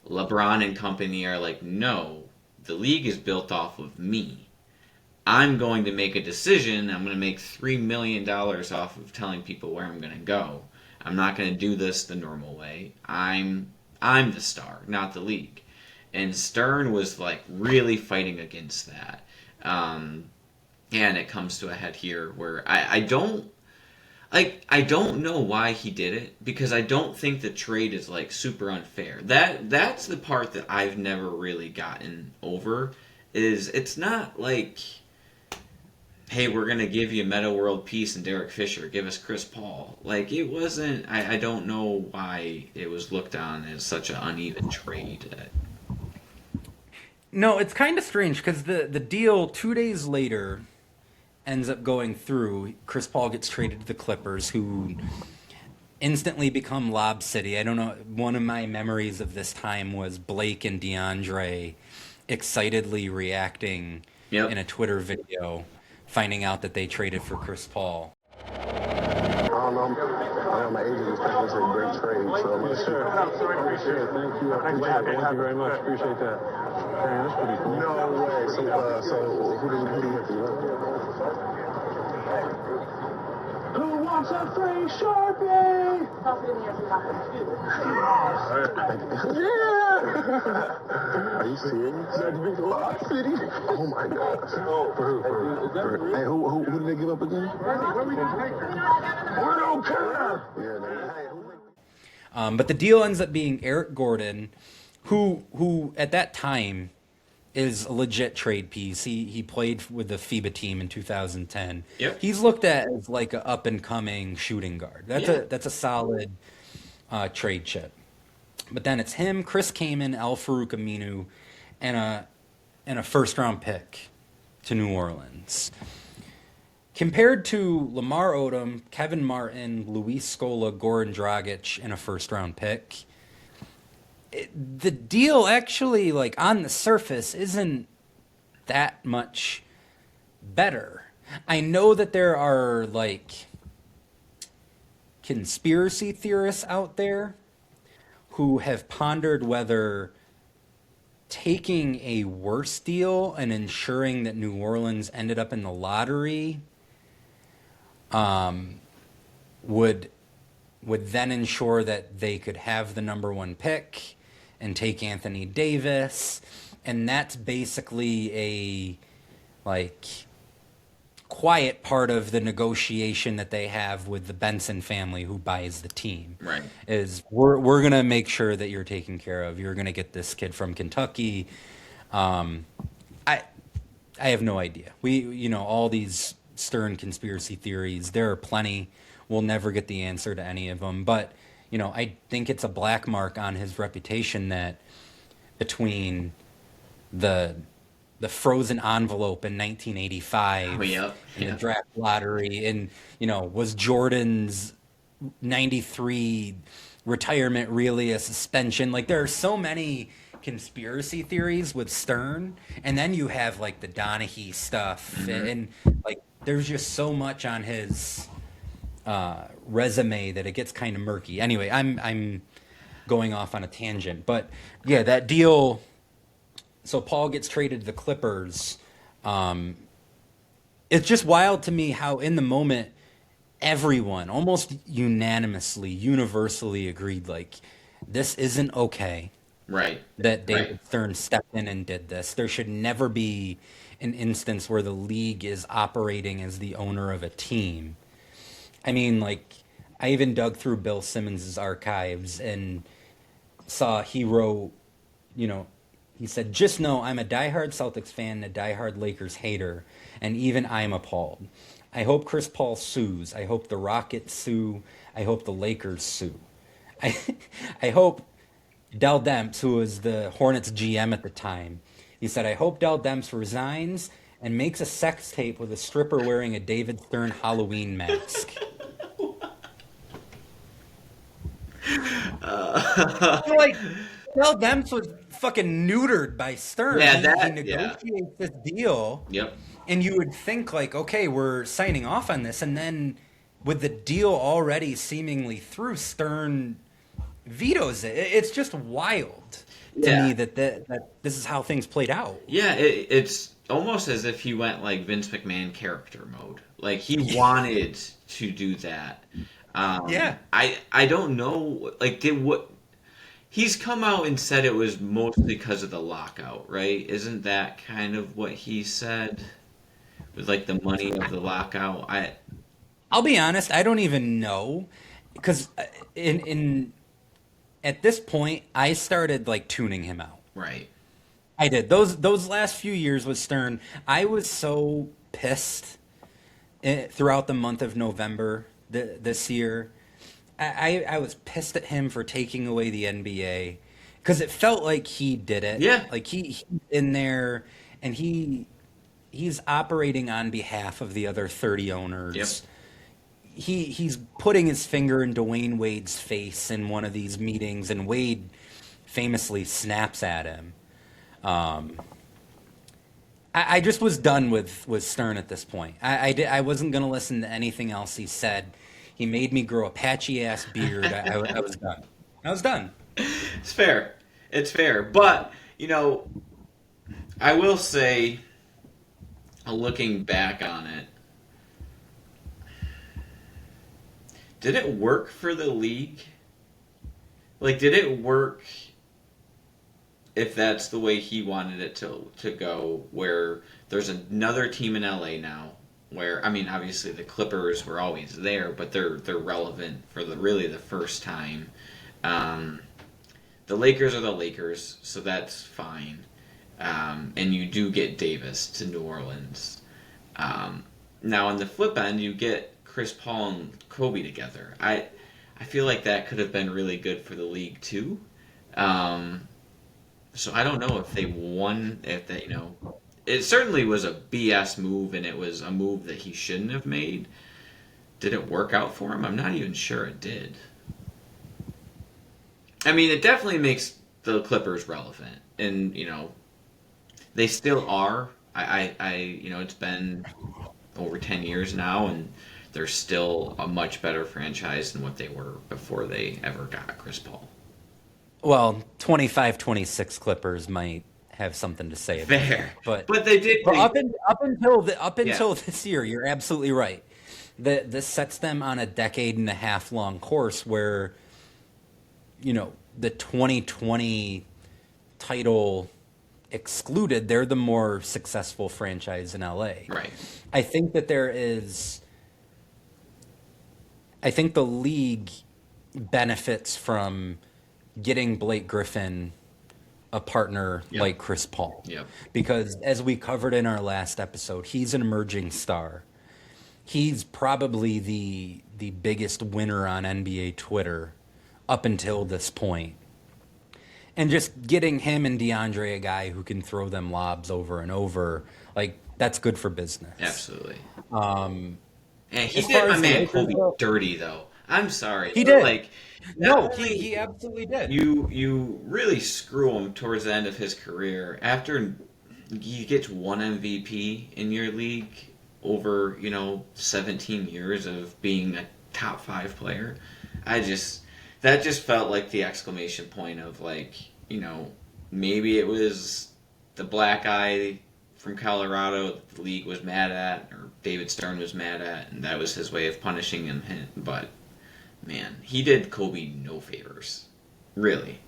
LeBron and company are like, no, the league is built off of me. I'm going to make a decision. I'm going to make $3 million off of telling people where I'm going to go. I'm not going to do this the normal way. I'm the star, not the league. And Stern was like really fighting against that. And it comes to a head here where I don't know why he did it, because I don't think the trade is like super unfair. That's the part that I've never really gotten over. Is it's not like, hey, we're gonna give you Meta World Peace and Derek Fisher, give us Chris Paul. Like, it wasn't. I don't know why it was looked on as such an uneven trade. No, it's kind of strange because the deal 2 days later ends up going through. Chris Paul gets traded to the Clippers, who instantly become Lob City. I don't know. One of my memories of this time was Blake and DeAndre excitedly reacting in a Twitter video, finding out that they traded for Chris Paul. I know my agent is thinking it's a great trade, so Yes, sir. Appreciate it. Thank you. Thank you very much. Appreciate that. Man, that's pretty cool. no way. So who do you have to Who wants a free Sharpie? Yeah! Are you serious? That's big Lob City. Oh my gosh. Hey, who did they give up again? We don't care. Yeah. But the deal ends up being Eric Gordon, who at that time is a legit trade piece. He played with the FIBA team in 2010. Yep. He's looked at as like an up and coming shooting guard. That's a solid trade chip. But then it's him, Chris Kaman, Al Farouk Aminu, and a first round pick to New Orleans. Compared to Lamar Odom, Kevin Martin, Luis Scola, Goran Dragic, and a first round pick, the deal actually, like, on the surface, isn't that much better. I know that there are, like, conspiracy theorists out there who have pondered whether taking a worse deal and ensuring that New Orleans ended up in the lottery would then ensure that they could have the number one pick and take Anthony Davis. And that's basically a, like, quiet part of the negotiation that they have with the Benson family, who buys the team. Right. Is we're going to make sure that you're taken care of. You're going to get this kid from Kentucky. I have no idea. All these Stern conspiracy theories, there are plenty. We'll never get the answer to any of them. But, I think it's a black mark on his reputation that between the frozen envelope in 1985 Oh, yep. and the draft lottery, and was Jordan's 93 retirement really a suspension? Like, there are so many conspiracy theories with Stern, and then you have like the Donaghy stuff, and like there's just so much on his resume that it gets kind of murky. Anyway, I'm going off on a tangent, but yeah, that deal. So Paul gets traded to the Clippers. It's just wild to me how in the moment everyone almost unanimously, universally agreed, like, this isn't okay. Right. That David Right. Stern stepped in and did this. There should never be an instance where the league is operating as the owner of a team. I mean, like, I even dug through Bill Simmons' archives and saw he wrote, he said, "Just know I'm a diehard Celtics fan and a diehard Lakers hater, and even I'm appalled. I hope Chris Paul sues. I hope the Rockets sue. I hope the Lakers sue. I hope Dell Demps, who was the Hornets GM at the time, he said, I hope Dell Demps resigns and makes a sex tape with a stripper wearing a David Stern Halloween mask." Like, Dell Demps was fucking neutered by Stern. Yeah, he negotiates this deal. Yep. And you would think, like, okay, we're signing off on this. And then with the deal already seemingly through, Stern vetoes it. It's just wild to me that this is how things played out. Yeah, it's almost as if he went like Vince McMahon character mode. Like, he wanted to do that. I don't know. Like, he's come out and said it was mostly because of the lockout, right? Isn't that kind of what he said? With like the money of the lockout? I'll be honest, I don't even know, because at this point I started like tuning him out. Right. I did. Those last few years with Stern, I was so pissed throughout the month of November this year. I was pissed at him for taking away the NBA, because it felt like he did it. Yeah. Like he's in there and he's operating on behalf of the other 30 owners. Yep. He's putting his finger in Dwayne Wade's face in one of these meetings, and Wade famously snaps at him. I just was done with Stern at this point. I wasn't going to listen to anything else he said. He made me grow a patchy ass beard. I was done. I was done. It's fair. It's fair. But, I will say, looking back on it, did it work for the league? Like, did it work if that's the way he wanted it to go, where there's another team in LA now, where, I mean, obviously the Clippers were always there, but they're relevant for the first time. The Lakers are the Lakers, so that's fine. And you do get Davis to New Orleans. Now on the flip end, you get Chris Paul and Kobe together. I feel like that could have been really good for the league too. So I don't know if they won, it certainly was a BS move, and it was a move that he shouldn't have made. Did it work out for him? I'm not even sure it did. I mean, it definitely makes the Clippers relevant, and they still are. It's been over 10 years now, and they're still a much better franchise than what they were before they ever got Chris Paul. Well, 25-26 Clippers might have something to say about Fair, it, but they did. But up until this year, you're absolutely right. This sets them on a decade-and-a-half long course where, the 2020 title excluded, they're the more successful franchise in LA. Right. I think that I think the league benefits from getting Blake Griffin a partner like Chris Paul. Yep. Because as we covered in our last episode, he's an emerging star. He's probably the biggest winner on NBA Twitter up until this point. And just getting him and DeAndre, a guy who can throw them lobs over and over, like, that's good for business. Absolutely. Um, And he as did far my as the man Lakers Kobe go, dirty though. I'm sorry. he did. Like, No, not only he absolutely did. you really screw him towards the end of his career after he gets one MVP in your league over 17 years of being a top 5 player. That just felt like the exclamation point of like maybe it was the black eye from Colorado that the league was mad at, or David Stern was mad at, and that was his way of punishing him. But man, he did Kobe no favors, really.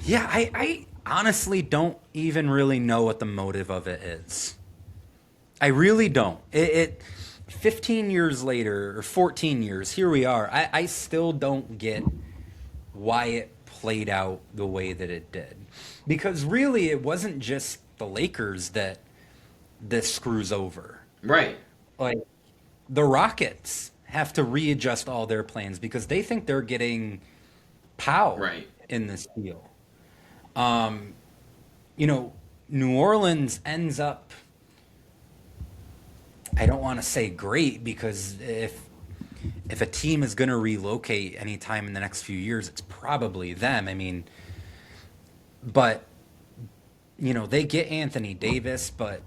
Yeah, I honestly don't even really know what the motive of it is. I really don't. 15 years later, or 14 years, here we are. I still don't get why it played out the way that it did. Because really, it wasn't just the Lakers that this screws over. Right. Like, the Rockets have to readjust all their plans because they think they're getting Right. in this deal. New Orleans ends up, I don't want to say great, because if a team is going to relocate anytime in the next few years, it's probably them. I mean, but they get Anthony Davis, but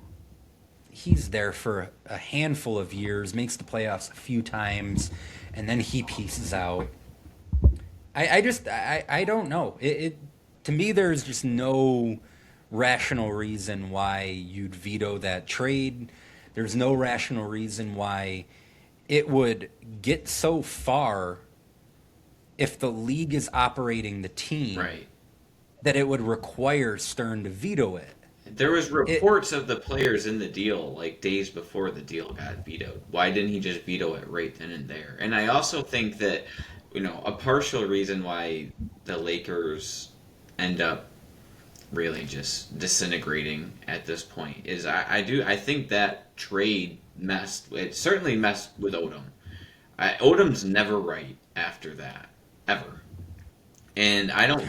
he's there for a handful of years, makes the playoffs a few times, and then he pieces out. I don't know. To me, there's just no rational reason why you'd veto that trade. There's no rational reason why it would get so far if the league is operating the team Right. that it would require Stern to veto it. There was reports of the players in the deal like days before the deal got vetoed. Why didn't he just veto it right then and there? And I also think that a partial reason why the Lakers end up really just disintegrating at this point is I think that trade certainly messed with Odom. Odom's never right after that, ever. And I don't.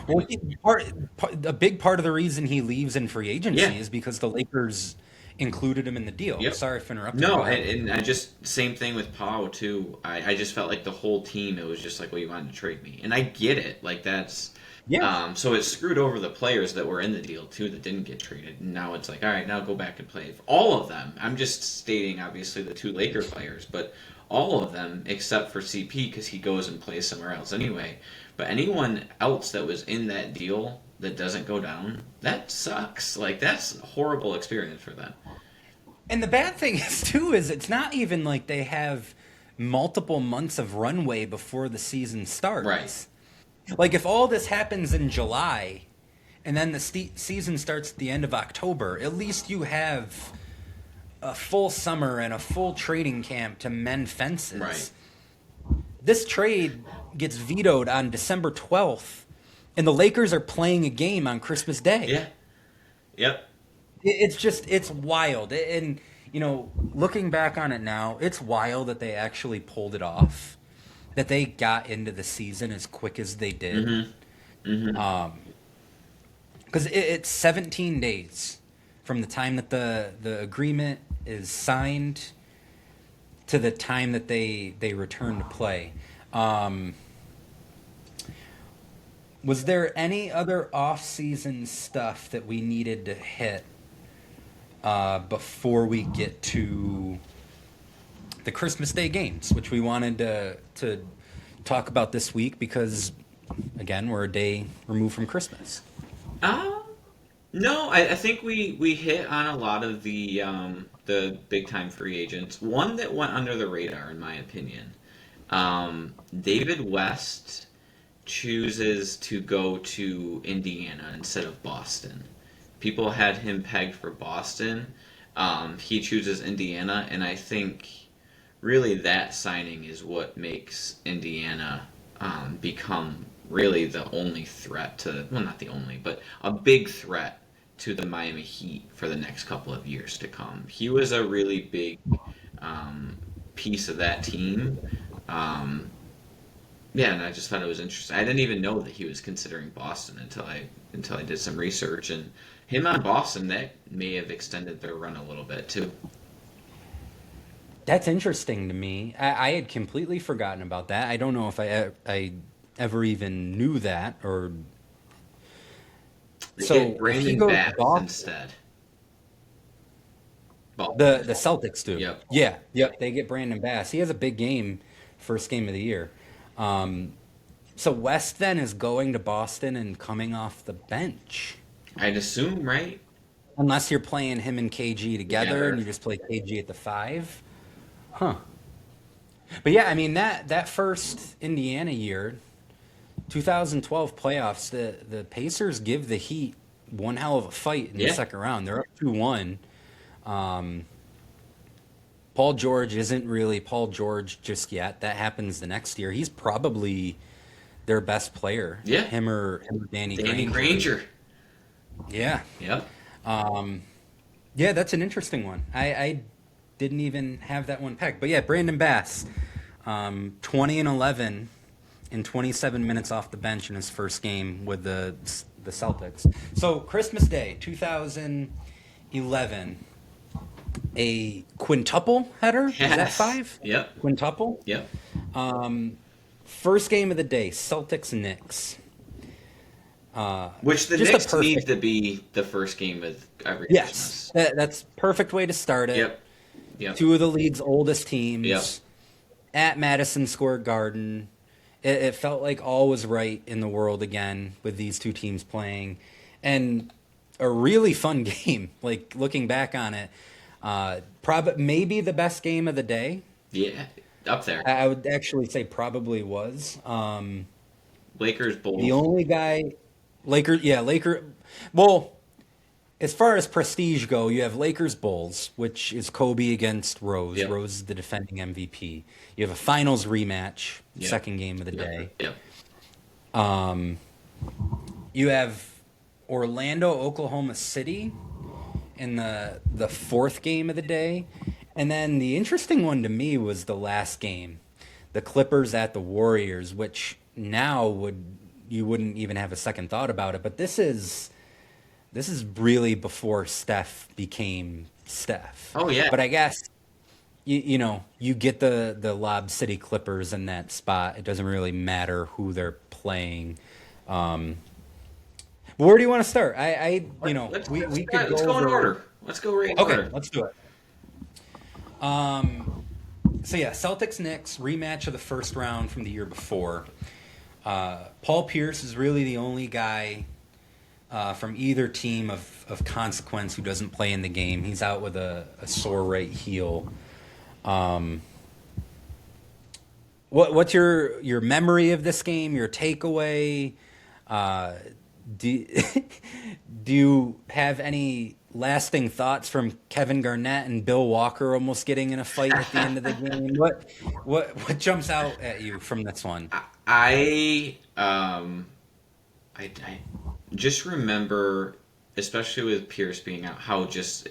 A big part of the reason he leaves in free agency Yeah. is because the Lakers included him in the deal. Yep. Sorry for interrupting. No, Go ahead. and I just same thing with Pau too. I just felt like the whole team. It was just like, well, you wanted to trade me, and I get it. Like that's so it screwed over the players that were in the deal too that didn't get traded. And now it's like, all right, now go back and play. All of them. I'm just stating obviously the 2 Laker players, but all of them except for CP because he goes and plays somewhere else anyway. But anyone else that was in that deal that doesn't go down, that sucks. Like that's a horrible experience for them. And the bad thing is it's not even like they have multiple months of runway before the season starts. Right. Like if all this happens in July and then the season starts at the end of October, at least you have a full summer and a full training camp to mend fences. Right. This trade gets vetoed on December 12th, and the Lakers are playing a game on Christmas Day. Yeah. Yep. It's wild. And, looking back on it now, it's wild that they actually pulled it off, that they got into the season as quick as they did. Mm-hmm. Mm-hmm. Because it's 17 days from the time that the agreement is signed to the time that they return to play. Was there any other off-season stuff that we needed to hit before we get to the Christmas Day games, which we wanted to talk about this week because, again, we're a day removed from Christmas? No, I think we hit on a lot of the big time free agents. One that went under the radar, in my opinion, David West chooses to go to Indiana instead of Boston. People had him pegged for Boston. He chooses Indiana, and I think really that signing is what makes Indiana become really the only threat to, well, not the only, but a big threat to the Miami Heat for the next couple of years to come. He was a really big piece of that team. Yeah, and I just thought it was interesting. I didn't even know that he was considering Boston until I did some research, and him on Boston, that may have extended their run a little bit too. That's interesting to me. I had completely forgotten about that. I don't know if I ever even knew that. Or They so get if he Brandon goes Bass Boston, instead. the Celtics do. Yep. Yeah, yep. They get Brandon Bass. He has a big game, first game of the year. Um, so West then is going to Boston and coming off the bench. I'd assume, right? Unless you're playing him and KG together and Together. you just play KG at the 5. Huh. But yeah, I mean that first Indiana year, 2012 playoffs, the Pacers give the Heat one hell of a fight in the Yeah. second round. They're up 2-1. Um, Paul George isn't really Paul George just yet. That happens the next year. He's probably their best player. Yeah. Him or Danny Danny Granger. Granger. Yeah. Yep. Yeah, that's an interesting one. I didn't even have that one pegged. But yeah, Brandon Bass, 20 and 11 in 27 minutes off the bench in his first game with the Celtics. So Christmas Day, 2011, a quintuple header. Is that Yes. 5? Yep. Quintuple. Yep. First game of the day, Celtics Knicks. Which the Just a Knicks perfect- need to be the first game of every Yes, Christmas. that's perfect way to start it. Yep. Yep. Two of the league's oldest teams Yep. at Madison Square Garden. It felt like all was right in the world again with these two teams playing, and a really fun game. Like looking back on it, maybe the best game of the day. Yeah. Up there. I would actually say probably was. Lakers Bulls. The only guy, Laker. Well, as far as prestige go, you have Lakers Bulls, which is Kobe against Rose. Yep. Rose is the defending MVP. You have a finals rematch, Yep. second game of the day. Yep. You have Orlando, Oklahoma City in the fourth game of the day. And then the interesting one to me was the last game, the Clippers at the Warriors, which now you wouldn't even have a second thought about it. But this is really before Steph became Steph. Oh, yeah. But I guess you get the Lob City Clippers in that spot. It doesn't really matter who they're playing. Where do you want to start? Let's we go could in over- order. Let's go right in Okay, order. let's do it. So yeah, Celtics Knicks rematch of the first round from the year before. Paul Pierce is really the only guy from either team of consequence who doesn't play in the game. He's out with a sore right heel. What's your memory of this game? Your takeaway? Do you have any lasting thoughts from Kevin Garnett and Bill Walker almost getting in a fight at the end of the game? What jumps out at you from this one? I just remember, especially with Pierce being out, how just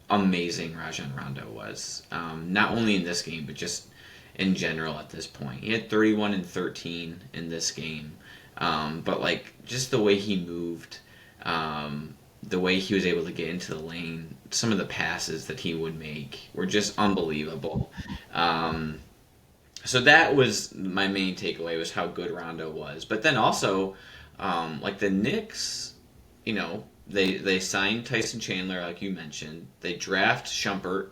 amazing Rajon Rondo was. Not only in this game, but just in general at this point. He had 31 and 13 in this game. But like just the way he moved, the way he was able to get into the lane, some of the passes that he would make were just unbelievable. So that was my main takeaway, was how good Rondo was. But then also, like the Knicks, they signed Tyson Chandler, like you mentioned. They draft Shumpert.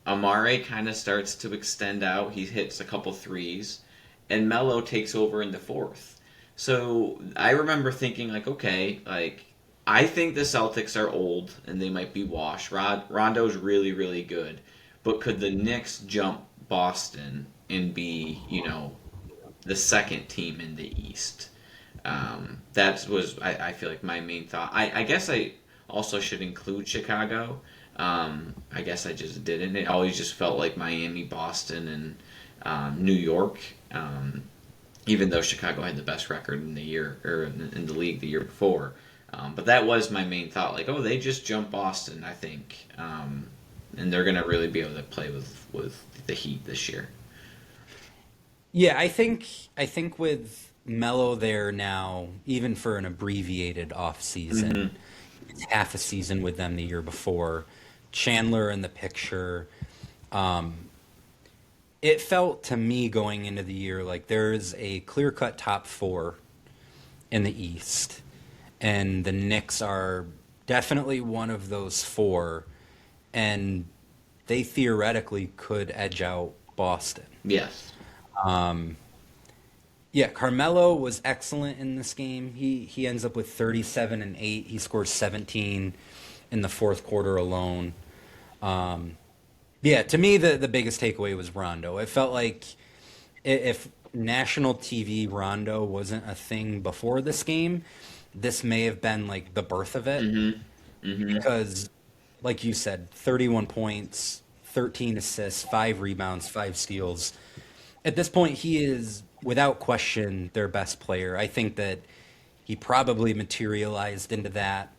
Amare kind of starts to extend out. He hits a couple threes. And Melo takes over in the fourth. So I remember thinking, like, okay, like, I think the Celtics are old and they might be washed. Rondo's really, really good. But could the Knicks jump Boston and be, the second team in the East? That was, I feel like, my main thought. I guess I also should include Chicago. I guess I just didn't. It always just felt like Miami, Boston, and New York. Even though Chicago had the best record in the year, or in the league the year before. But that was my main thought. Like, oh, they just jumped Boston, I think. And they're going to really be able to play with the Heat this year. Yeah, I think with Melo there now, even for an abbreviated off season, Hmm. it's half a season with them the year before. Chandler in the picture. It felt to me going into the year like there's a clear-cut top four in the East, and the Knicks are definitely one of those four, and they theoretically could edge out Boston. Yes. Yeah, Carmelo was excellent in this game. He ends up with 37 and 8. He scores 17 in the fourth quarter alone. Yeah, to me the biggest takeaway was Rondo. It felt like if national TV Rondo wasn't a thing before this game, this may have been like the birth of it Hmm. Hmm. because like you said, 31 points, 13 assists, 5 rebounds, 5 steals. At this point, he is without question their best player. I think that he probably materialized into that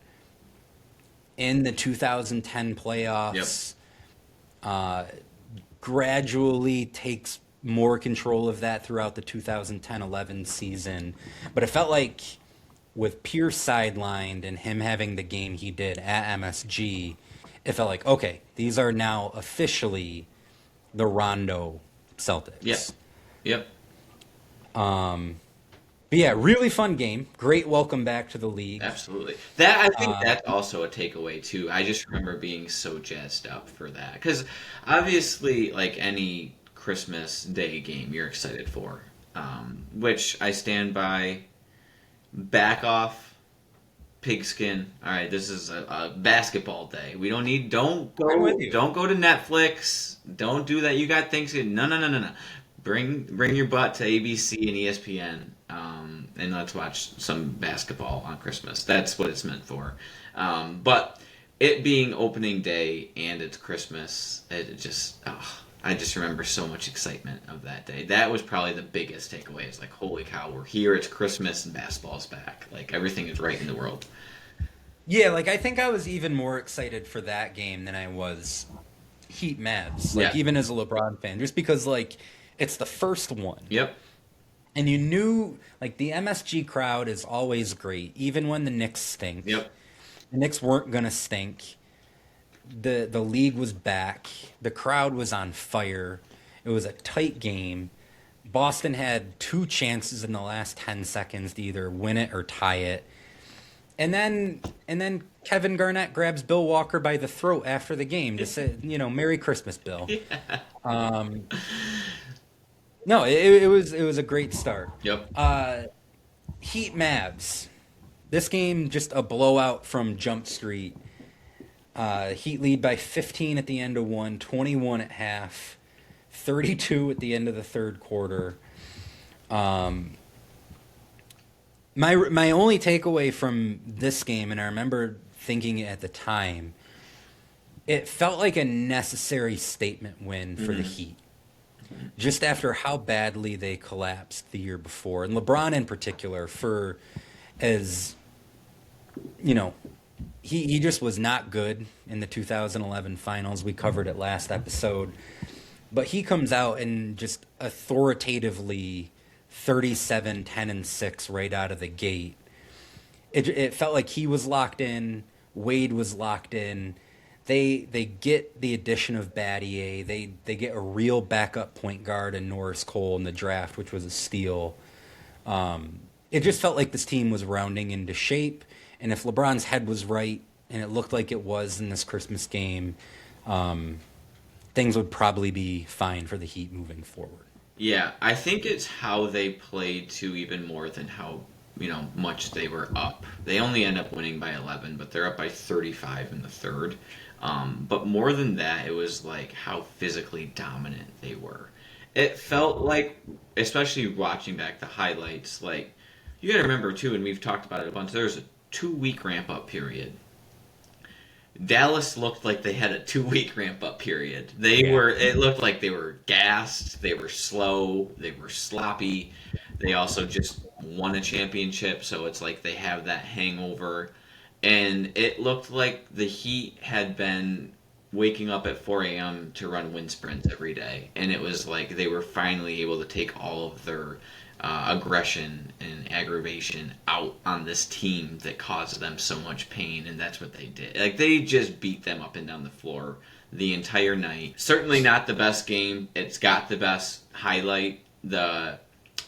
in the 2010 Yep. playoffs. Gradually takes more control of that throughout the 2010-11 season. But it felt like with Pierce sidelined and him having the game he did at MSG, it felt like, okay, these are now officially the Rondo Yep. Celtics. Yep. But yeah, really fun game. Great welcome back to the league. Absolutely. That I think that's also a takeaway too. I just remember being so jazzed up for that because obviously, like any Christmas Day game, you're excited for, which I stand by. Back off, pigskin. All right, this is a basketball day. We don't need. I'm with you. Don't go to Netflix. Don't do that. You got Thanksgiving. No, no, no, no, no. Bring your butt to ABC and ESPN, and let's watch some basketball on Christmas. That's what it's meant for. But it being opening day and it's Christmas, it just I just remember so much excitement of that day. That was probably the biggest takeaway. It's like, holy cow, we're here. It's Christmas and basketball's back. Like everything is right in the world. Yeah, like I think I was even more excited for that game than I was Heat Mavs. Like Yeah. even as a LeBron fan, just because like it's the first one. Yep. And you knew like the MSG crowd is always great, even when the Knicks stink. Yep. The Knicks weren't gonna stink. The league was back. The crowd was on fire. It was a tight game. Boston had 2 chances in the last 10 seconds to either win it or tie it. And then Kevin Garnett grabs Bill Walker by the throat after the game to say, Merry Christmas, Bill. No, it was a great start. Yep. Heat Mavs. This game just a blowout from Jump Street. Heat lead by 15 at the end of one, 21 at half, 32 at the end of the third quarter. My only takeaway from this game, and I remember thinking it at the time, it felt like a necessary statement win for the Heat. Just after how badly they collapsed the year before. And LeBron in particular, for as, he just was not good in the 2011 finals. We covered it last episode. But he comes out and just authoritatively 37, 10, and 6 right out of the gate. It felt like he was locked in. Wade was locked in. They get the addition of Battier. They get a real backup point guard in Norris Cole in the draft, which was a steal. It just felt like this team was rounding into shape. And if LeBron's head was right, and it looked like it was in this Christmas game, things would probably be fine for the Heat moving forward. Yeah, I think it's how they played too, even more than how much they were up. They only end up winning by 11, but they're up by 35 in the third. But more than that, it was like how physically dominant they were. It felt like, especially watching back the highlights, like you got to remember too, and we've talked about it a bunch. There's a 2-week ramp up period. Dallas looked like they had a 2-week ramp up period. It looked like they were gassed, they were slow, they were sloppy. They also just won a championship, so it's like they have that hangover. And it looked like the Heat had been waking up at 4 a.m. to run wind sprints every day, and it was like they were finally able to take all of their aggression and aggravation out on this team that caused them so much pain, and that's what they did. Like, they just beat them up and down the floor the entire night. Certainly not the best game. It's got the best highlight. The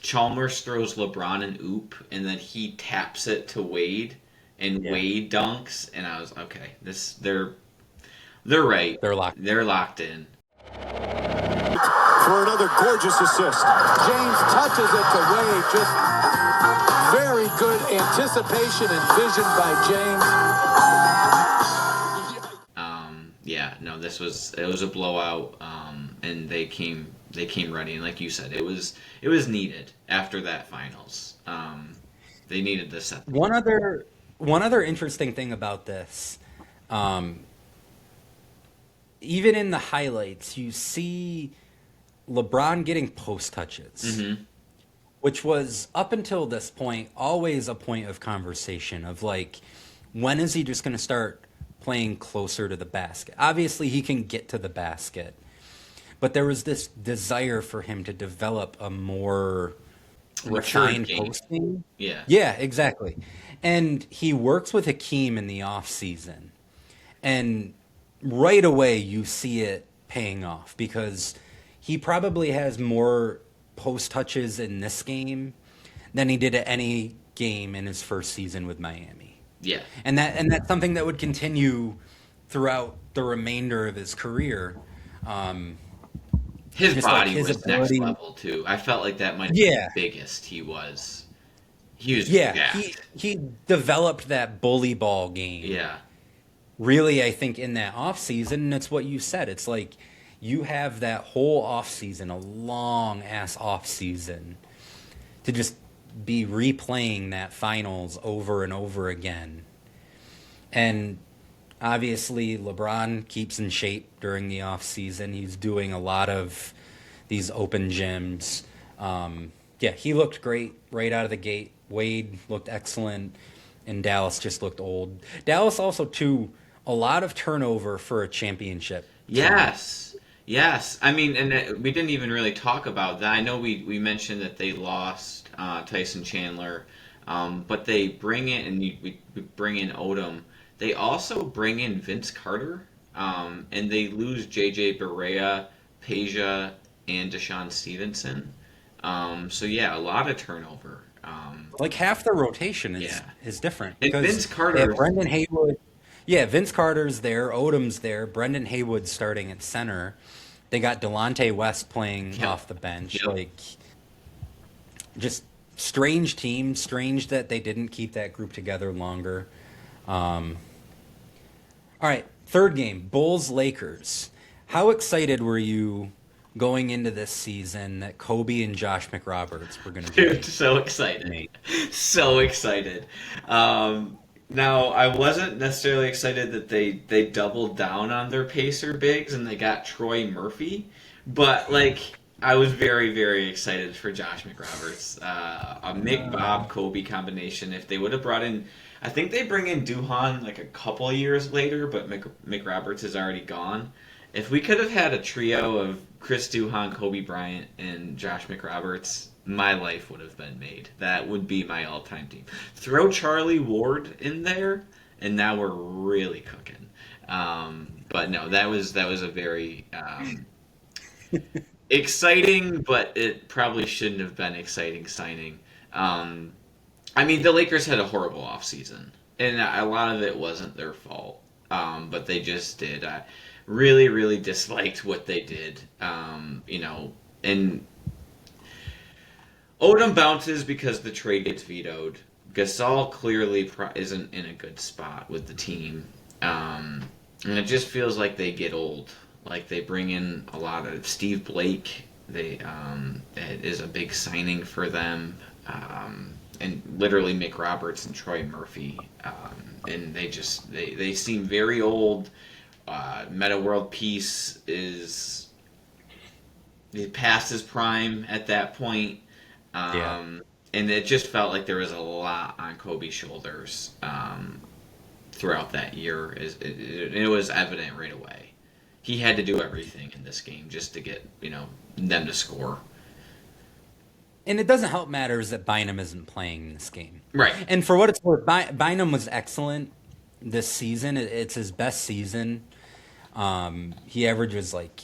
Chalmers throws LeBron an oop, and then he taps it to Wade, and Wade dunks, and I was, okay, they're right. They're locked. They're locked in. For another gorgeous assist. James touches it to Wade. Just very good anticipation and vision by James. It was a blowout, and they came ready, and like you said, it was needed after that finals. They needed this. One other interesting thing about this, even in the highlights, you see LeBron getting post touches, which was, up until this point, always a point of conversation of, like, when is he just going to start playing closer to the basket? Obviously, he can get to the basket, but there was this desire for him to develop a more refined posting. Yeah, exactly. And he works with Hakeem in the off season, and right away you see it paying off, because he probably has more post touches in this game than he did at any game in his first season with Miami. Yeah. And that's something that would continue throughout the remainder of his career. His body was next level too. I felt like that might have been the biggest he was. He was he developed that bully ball game. Yeah. Really, I think in that off season, and it's what you said. It's like you have that whole off season, a long ass off season, to just be replaying that finals over and over again. And obviously, LeBron keeps in shape during the off season. He's doing a lot of these open gyms. He looked great right out of the gate. Wade looked excellent, and Dallas just looked old. Dallas also, too, a lot of turnover for a championship. Yes. I mean, and we didn't even really talk about that. I know we mentioned that they lost Tyson Chandler, but they bring in, and we bring in Odom. They also bring in Vince Carter, and they lose J.J. Barea, Peja, and Deshaun Stevenson. A lot of turnover. Like half the rotation is different. And Vince Carter, Brendan Haywood. Yeah, Vince Carter's there. Odom's there. Brendan Haywood's starting at center. They got Delonte West playing off the bench. Like, just strange team. Strange that they didn't keep that group together longer. All right, third game, Bulls-Lakers. How excited were you going into this season that Kobe and Josh McRoberts were going to be? Dude, so excited. So excited. Now, I wasn't necessarily excited that they doubled down on their Pacer bigs and they got Troy Murphy, but, like, I was very, very excited for Josh McRoberts. A Mick Bob Kobe combination. If they would have brought in, I think they bring in Duhan like a couple of years later, but McRoberts is already gone. If we could have had a trio of Chris Duhan, Kobe Bryant, and Josh McRoberts, my life would have been made. That would be my all-time team. Throw Charlie Ward in there, and now we're really cooking. But no, that was a very exciting, but it probably shouldn't have been exciting signing. I mean, the Lakers had a horrible offseason, and a lot of it wasn't their fault, but they just did. I really, really disliked what they did, and Odom bounces because the trade gets vetoed. Gasol clearly isn't in a good spot with the team, and it just feels like they get old. Like, they bring in a lot of Steve Blake. It is a big signing for them. And literally Mick Roberts and Troy Murphy, and they seem very old. Meta World Peace is past his prime at that point, and it just felt like there was a lot on Kobe's shoulders throughout that year. It was evident right away. he had to do everything in this game just to get them to score. And it doesn't help matters that Bynum isn't playing in this game. Right. And for what it's worth, Bynum was excellent this season. It's his best season. He averages like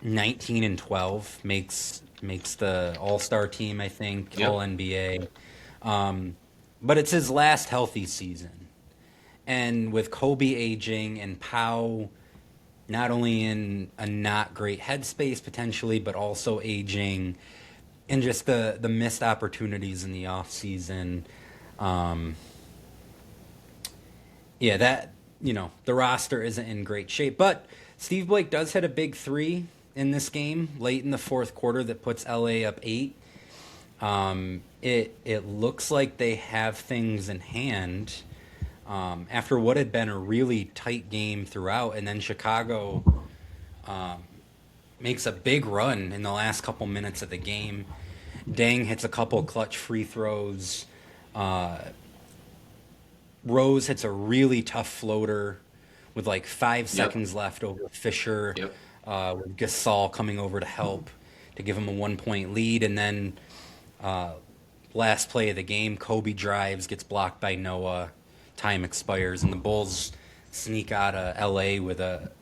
19 and 12, makes the All-Star team, I think, Yep. All-NBA. But it's his last healthy season. And with Kobe aging and Pau not only in a not great headspace potentially, but also aging, and just the missed opportunities in the offseason. The roster isn't in great shape. But Steve Blake does hit a big three in this game late in the fourth quarter that puts LA up 8. It looks like they have things in hand after what had been a really tight game throughout, and then Chicago makes a big run in the last couple minutes of the game. Dang hits a couple clutch free throws. Rose hits a really tough floater with like 5 seconds left over Fisher. Yep. With Gasol coming over to help to give him a 1-point lead. And then last play of the game, Kobe drives, gets blocked by Noah. Time expires, and the Bulls sneak out of L.A. with a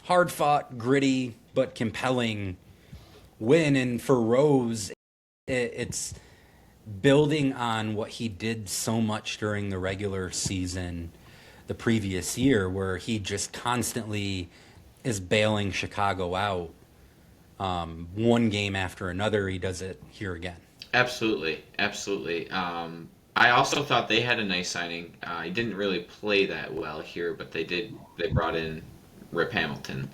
hard-fought, gritty, but compelling win. And for Rose, it's building on what he did so much during the regular season the previous year, where he just constantly is bailing Chicago out. One game after another, he does it here again. Absolutely. I also thought they had a nice signing. He didn't really play that well here, but they did. They brought in Rip Hamilton.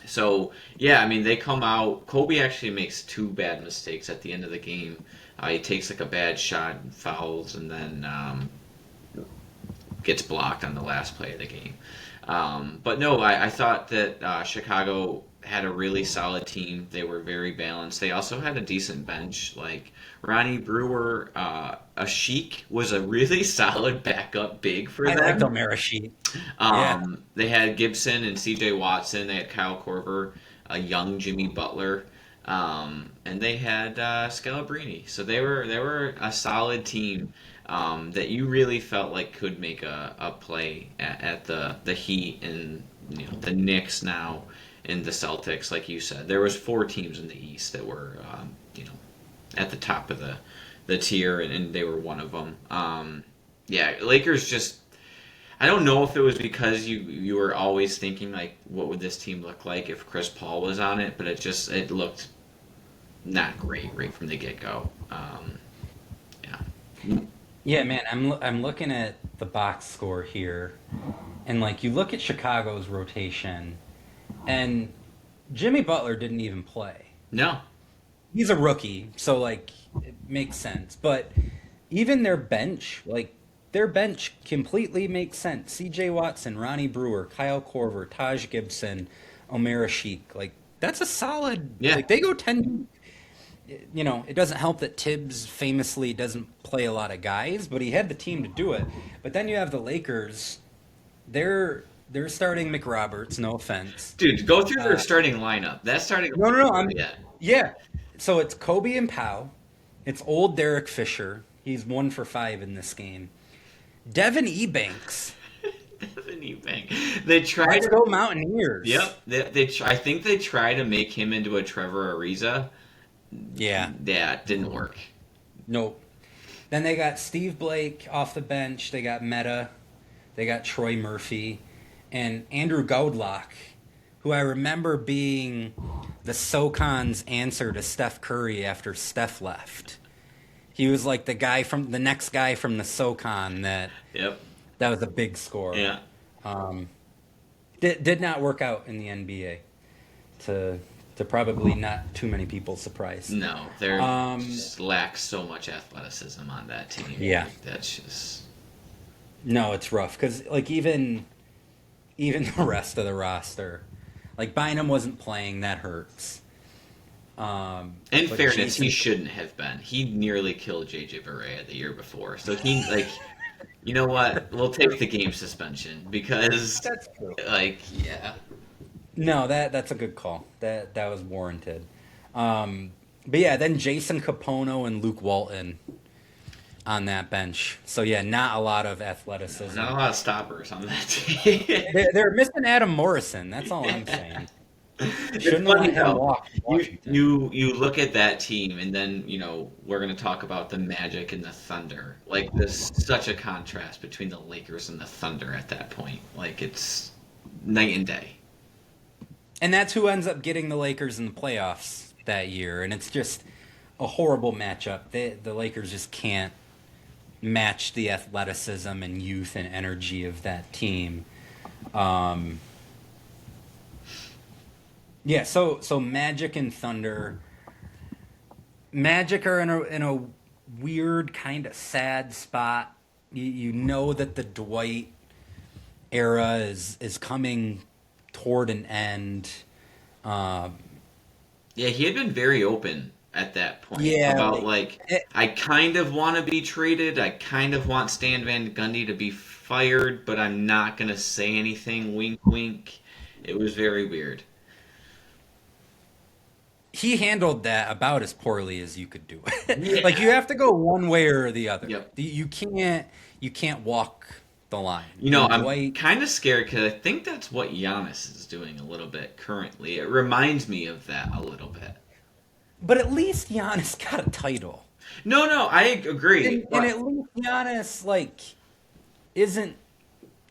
So, they come out. Kobe actually makes 2 bad mistakes at the end of the game. He takes like a bad shot and fouls, and then gets blocked on the last play of the game. But no, I thought that Chicago had a really solid team. They were very balanced. They also had a decent bench. Like Ronnie Brewer, Ashik was a really solid backup big for them. I liked Omer Ashik. They had Gibson and C.J. Watson. They had Kyle Korver, a young Jimmy Butler, and they had Scalabrine. So they were a solid team that you really felt like could make a play at the Heat and the Knicks now. In the Celtics, like you said, there was 4 teams in the East that were, at the top of the tier, and they were one of them. Lakers just, I don't know if it was because you were always thinking like, what would this team look like if Chris Paul was on it, but it looked not great right from the get go. Yeah, man, I'm looking at the box score here, and like you look at Chicago's rotation. And Jimmy Butler didn't even play. No. He's a rookie, so, like, it makes sense. But even their bench completely makes sense. C.J. Watson, Ronnie Brewer, Kyle Korver, Taj Gibson, Omer Ashik. Like, that's a solid... Yeah. Like, they go 10... it doesn't help that Tibbs famously doesn't play a lot of guys, but he had the team to do it. But then you have the Lakers. They're starting McRoberts, no offense. Dude, go through their starting lineup. That starting lineup. Yeah. So it's Kobe and Pau. It's old Derek Fisher. He's 1 for 5 in this game. Devin Ebanks. Devin Ebanks. They tried to go Mountaineers. Yep. I think they tried to make him into a Trevor Ariza. Yeah. Yeah, it didn't work. Nope. Then they got Steve Blake off the bench. They got Meta. They got Troy Murphy. And Andrew Goudlock, who I remember being the SoCon's answer to Steph Curry after Steph left. He was like the next guy from the SoCon that was a big score. Yeah. Did not work out in the NBA to probably not too many people's surprise. No, there just lacks so much athleticism on that team. Yeah. That's just... No, it's rough because like even the rest of the roster, like Bynum wasn't playing, that hurts. In fairness, he shouldn't have been. He nearly killed JJ Barea the year before, so You know what? We'll take the game suspension because, That's true. like, yeah. No, that's a good call. That was warranted. But yeah, then Jason Capono and Luke Walton on that bench. So yeah, not a lot of athleticism. Not a lot of stoppers on that team. They're missing Adam Morrison. That's all I'm saying. It's Shouldn't funny let him though. walk in You, Washington. you look at that team, and then we're going to talk about the Magic and the Thunder. Like there's such a contrast between the Lakers and the Thunder at that point. Like it's night and day. And that's who ends up getting the Lakers in the playoffs that year. And it's just a horrible matchup. The Lakers just can't match the athleticism and youth and energy of that team. Yeah, so Magic and Thunder. Magic are in a weird kind of sad spot. You know that the Dwight era is coming toward an end. Yeah, he had been very open at that point Yeah, about like, I kind of want to be traded. I kind of want Stan Van Gundy to be fired, but I'm not going to say anything. Wink, wink. It was very weird. he handled that about as poorly as you could do it. Like you have to go one way or the other. Yep. You can't walk the line. I'm Dwight, kind of scared because I think that's what Giannis is doing a little bit currently. It reminds me of that a little bit. but at least Giannis got a title. No, I agree. And at least Giannis isn't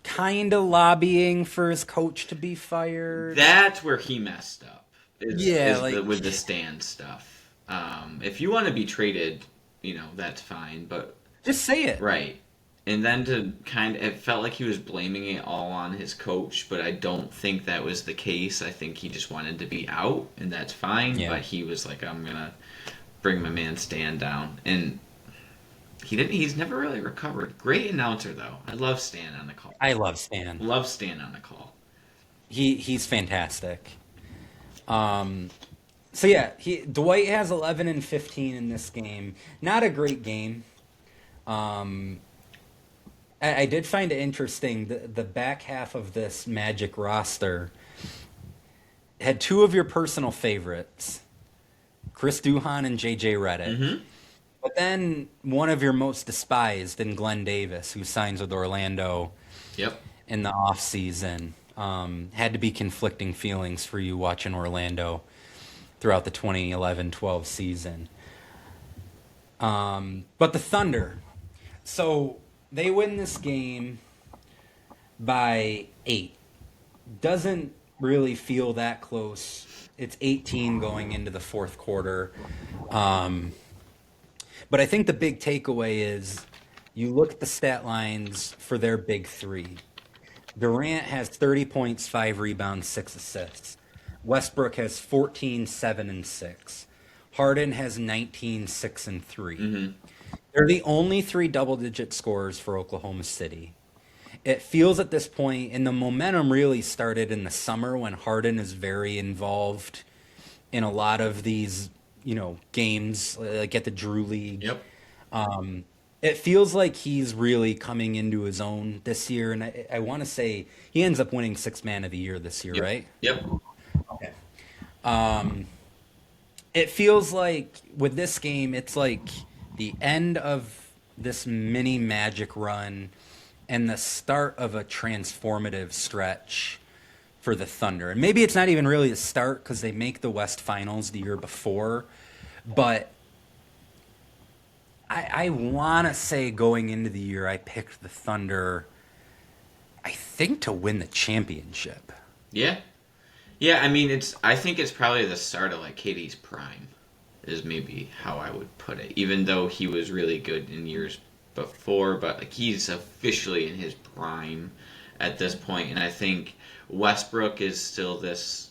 kind of lobbying for his coach to be fired. That's where he messed up. With the stand stuff. If you want to be traded, that's fine. But Just say it. right, and then it felt like he was blaming it all on his coach, but I don't think that was the case. I think he just wanted to be out, and that's fine. Yeah. But he was like, "I'm gonna bring my man Stan down," and he didn't. He's never really recovered. Great announcer though. I love Stan on the call. I love Stan. Love Stan on the call. He's fantastic. So yeah, Dwight has 11 and 15 in this game. Not a great game. I did find it interesting the back half of this Magic roster had two of your personal favorites, Chris Duhon and JJ Redick. Mm-hmm. But then one of your most despised in Glenn Davis, who signs with Orlando Yep. in the offseason. Had to be conflicting feelings for you watching Orlando throughout the 2011-12 season. But the Thunder, so they win this game by 8. Doesn't really feel that close. It's 18 going into the fourth quarter. But I think the big takeaway is you look at the stat lines for their big three. Durant has 30 points, 5 rebounds, 6 assists. Westbrook has 14, 7, and 6. Harden has 19, 6, and 3. Mm-hmm. They're the only 3 double-digit scorers for Oklahoma City. It feels at this point, and the momentum really started in the summer when Harden is very involved in a lot of these, games, like at the Drew League. Yep. It feels like he's really coming into his own this year, and I want to say he ends up winning Sixth Man of the Year this year, Yep. right? Yep. Okay. It feels like with this game, it's like the end of this mini Magic run and the start of a transformative stretch for the Thunder. And maybe it's not even really a start because they make the West Finals the year before, but I want to say going into the year, I picked the Thunder, I think, to win the championship. Yeah. Yeah, I mean, I think it's probably the start of, KD's prime, is maybe how I would put it. Even though he was really good in years before, but, he's officially in his prime at this point. And I think Westbrook is still this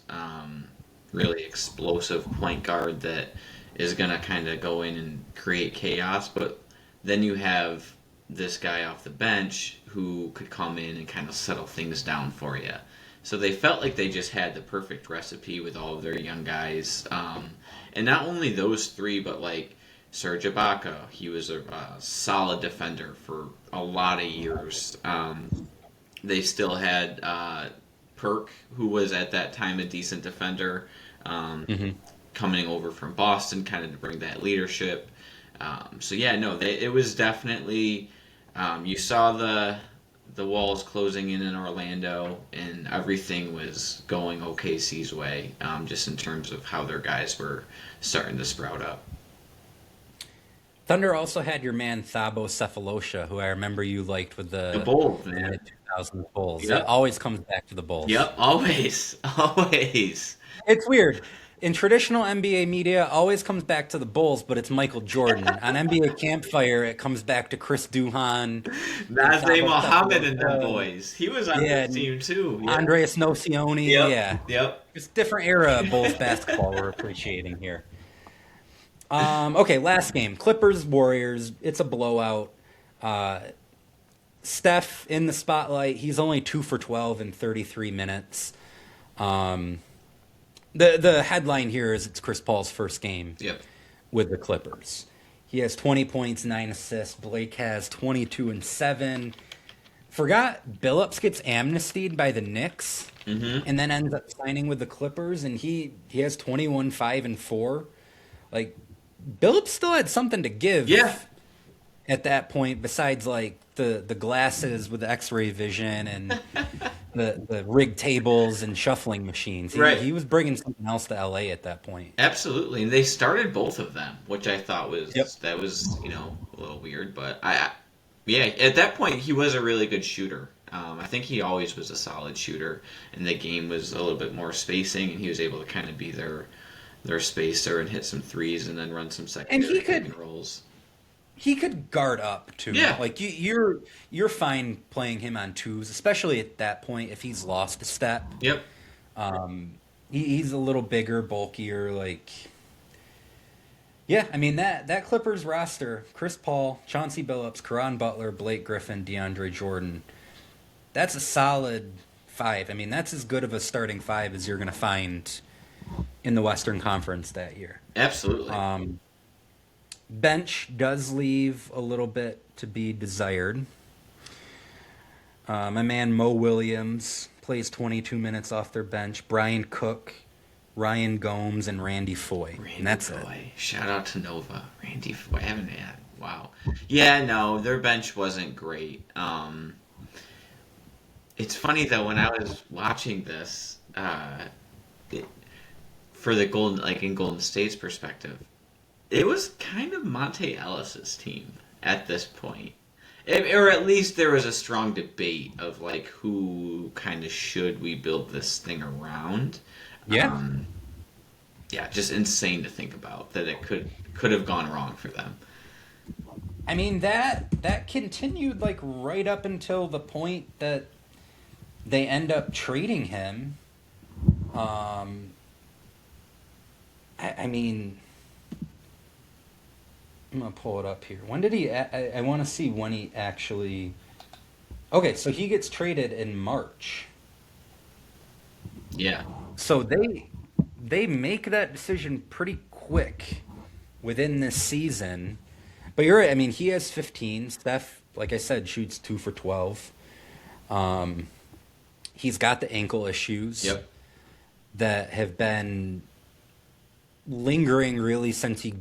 really explosive point guard that is going to kind of go in and create chaos. But then you have this guy off the bench who could come in and kind of settle things down for you. So they felt like they just had the perfect recipe with all of their young guys. And not only those 3, but Serge Ibaka, he was a solid defender for a lot of years. They still had Perk, who was at that time a decent defender, coming over from Boston, kind of to bring that leadership. It was definitely you saw the walls closing in Orlando, and everything was going OKC's way, just in terms of how their guys were starting to sprout up. Thunder also had your man Thabo Cephalosha, who I remember you liked with the Bulls, man. the 2000 Bulls. Yep. It always comes back to the Bulls. Yep, always. It's weird. In traditional NBA media, always comes back to the Bulls, but it's Michael Jordan. On NBA Campfire, it comes back to Chris Duhon, Nazem Mohammed and them boys. He was on this team too. Yeah. Andreas Nocioni. Yep. Yep. It's a different era of Bulls basketball we're appreciating here. Okay, last game. Clippers-Warriors. It's a blowout. Steph in the spotlight. He's only 2 for 12 in 33 minutes. The headline here is it's Chris Paul's first game with the Clippers. He has 20 points, 9 assists. Blake has 22 and 7. Forgot Billups gets amnestied by the Knicks and then ends up signing with the Clippers, and he has 21, 5, and 4. Like, Billups still had something to give at that point, besides like the glasses with the X-ray vision and the rig tables and shuffling machines. He was bringing something else to LA at that point. Absolutely, and they started both of them, which I thought was that was a little weird, but at that point he was a really good shooter. I think he always was a solid shooter, and the game was a little bit more spacing, and he was able to kind of be their spacer and hit some threes and then run some secondary pick and rolls. He could guard up too. Yeah. Like you're fine playing him on twos, especially at that point if he's lost a step. Yep. He's a little bigger, bulkier. Like, yeah. I mean that Clippers roster: Chris Paul, Chauncey Billups, Caron Butler, Blake Griffin, DeAndre Jordan. That's a solid 5. I mean, that's as good of a starting 5 as you're going to find in the Western Conference that year. Absolutely. Bench does leave a little bit to be desired. My man Mo Williams plays 22 minutes off their bench. Brian Cook, Ryan Gomes, and Randy Foye. And that's it. Shout out to Nova. Randy Foye. I haven't had. Wow. Yeah, no, their bench wasn't great. It's funny though, when I was watching this, for the Golden State's perspective, it was kind of Monte Ellis's team at this point, or at least there was a strong debate of like who kind of should we build this thing around. Just insane to think about that it could have gone wrong for them. I mean that continued like right up until the point that they end up trading him. I mean, I'm going to pull it up here. When did he... I want to see when he actually... Okay, so he gets traded in March. Yeah. So they make that decision pretty quick within this season. But you're right. I mean, he has 15. Steph, like I said, shoots 2 for 12. He's got the ankle issues that have been lingering really since he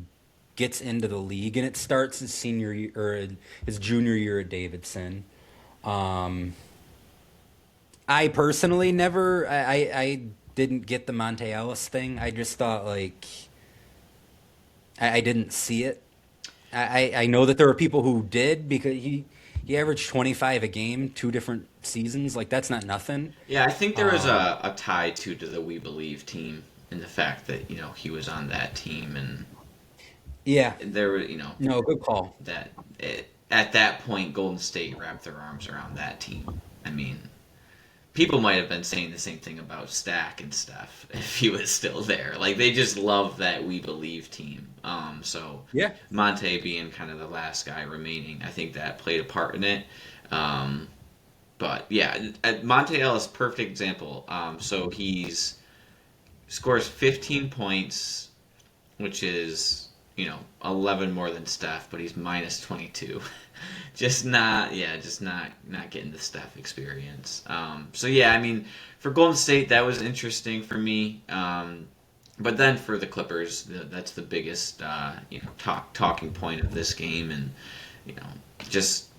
gets into the league, and it starts his senior year or his junior year at Davidson. I personally I didn't get the Monte Ellis thing. I just thought like I didn't see it. I know that there were people who did because he averaged 25 a game, 2 different seasons. Like that's not nothing. Yeah, I think there was a tie to the We Believe team. And the fact that, he was on that team and there were, No, good call. That at that point, Golden State wrapped their arms around that team. I mean, people might have been saying the same thing about Stack and stuff if he was still there. Like, they just love that We Believe team. Monte being kind of the last guy remaining, I think that played a part in it. But, yeah, Monte Ellis, perfect example. So he's... scores 15 points, which is 11 more than Steph, but he's minus 22. just not getting the Steph experience. So yeah, I mean, for Golden State, that was interesting for me. But then for the Clippers, that's the biggest talking point of this game, and just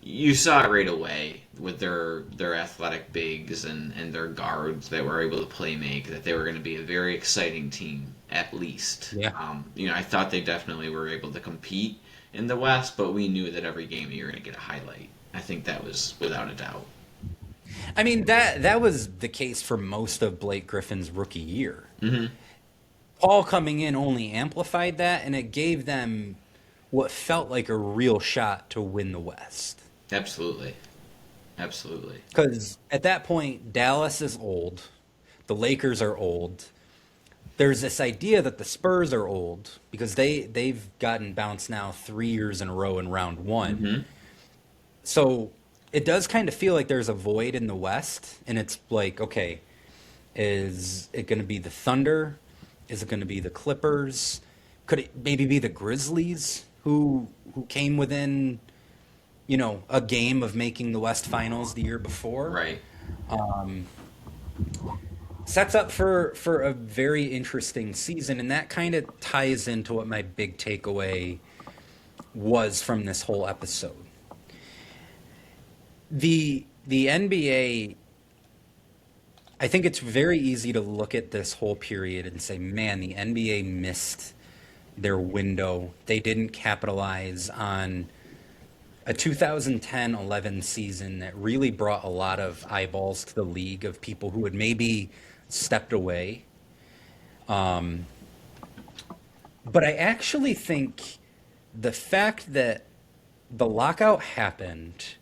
you saw it right away with their athletic bigs and their guards that were able to play make that they were going to be a very exciting team at least. Yeah. I thought they definitely were able to compete in the West, but we knew that every game you were going to get a highlight. I think that was without a doubt. I mean, that was the case for most of Blake Griffin's rookie year. Mm-hmm. Paul coming in only amplified that, and it gave them what felt like a real shot to win the West. Absolutely. Because at that point, Dallas is old. The Lakers are old. There's this idea that the Spurs are old because they've gotten bounced now 3 years in a row in round one. Mm-hmm. So it does kind of feel like there's a void in the West, and it's like, okay, is it going to be the Thunder? Is it going to be the Clippers? Could it maybe be the Grizzlies who came within, a game of making the West Finals the year before? Right. Sets up for a very interesting season, and that kind of ties into what my big takeaway was from this whole episode. The NBA, I think it's very easy to look at this whole period and say, man, the NBA missed their window. They didn't capitalize on a 2010-11 season that really brought a lot of eyeballs to the league of people who had maybe stepped away. But I actually think the fact that the lockout happened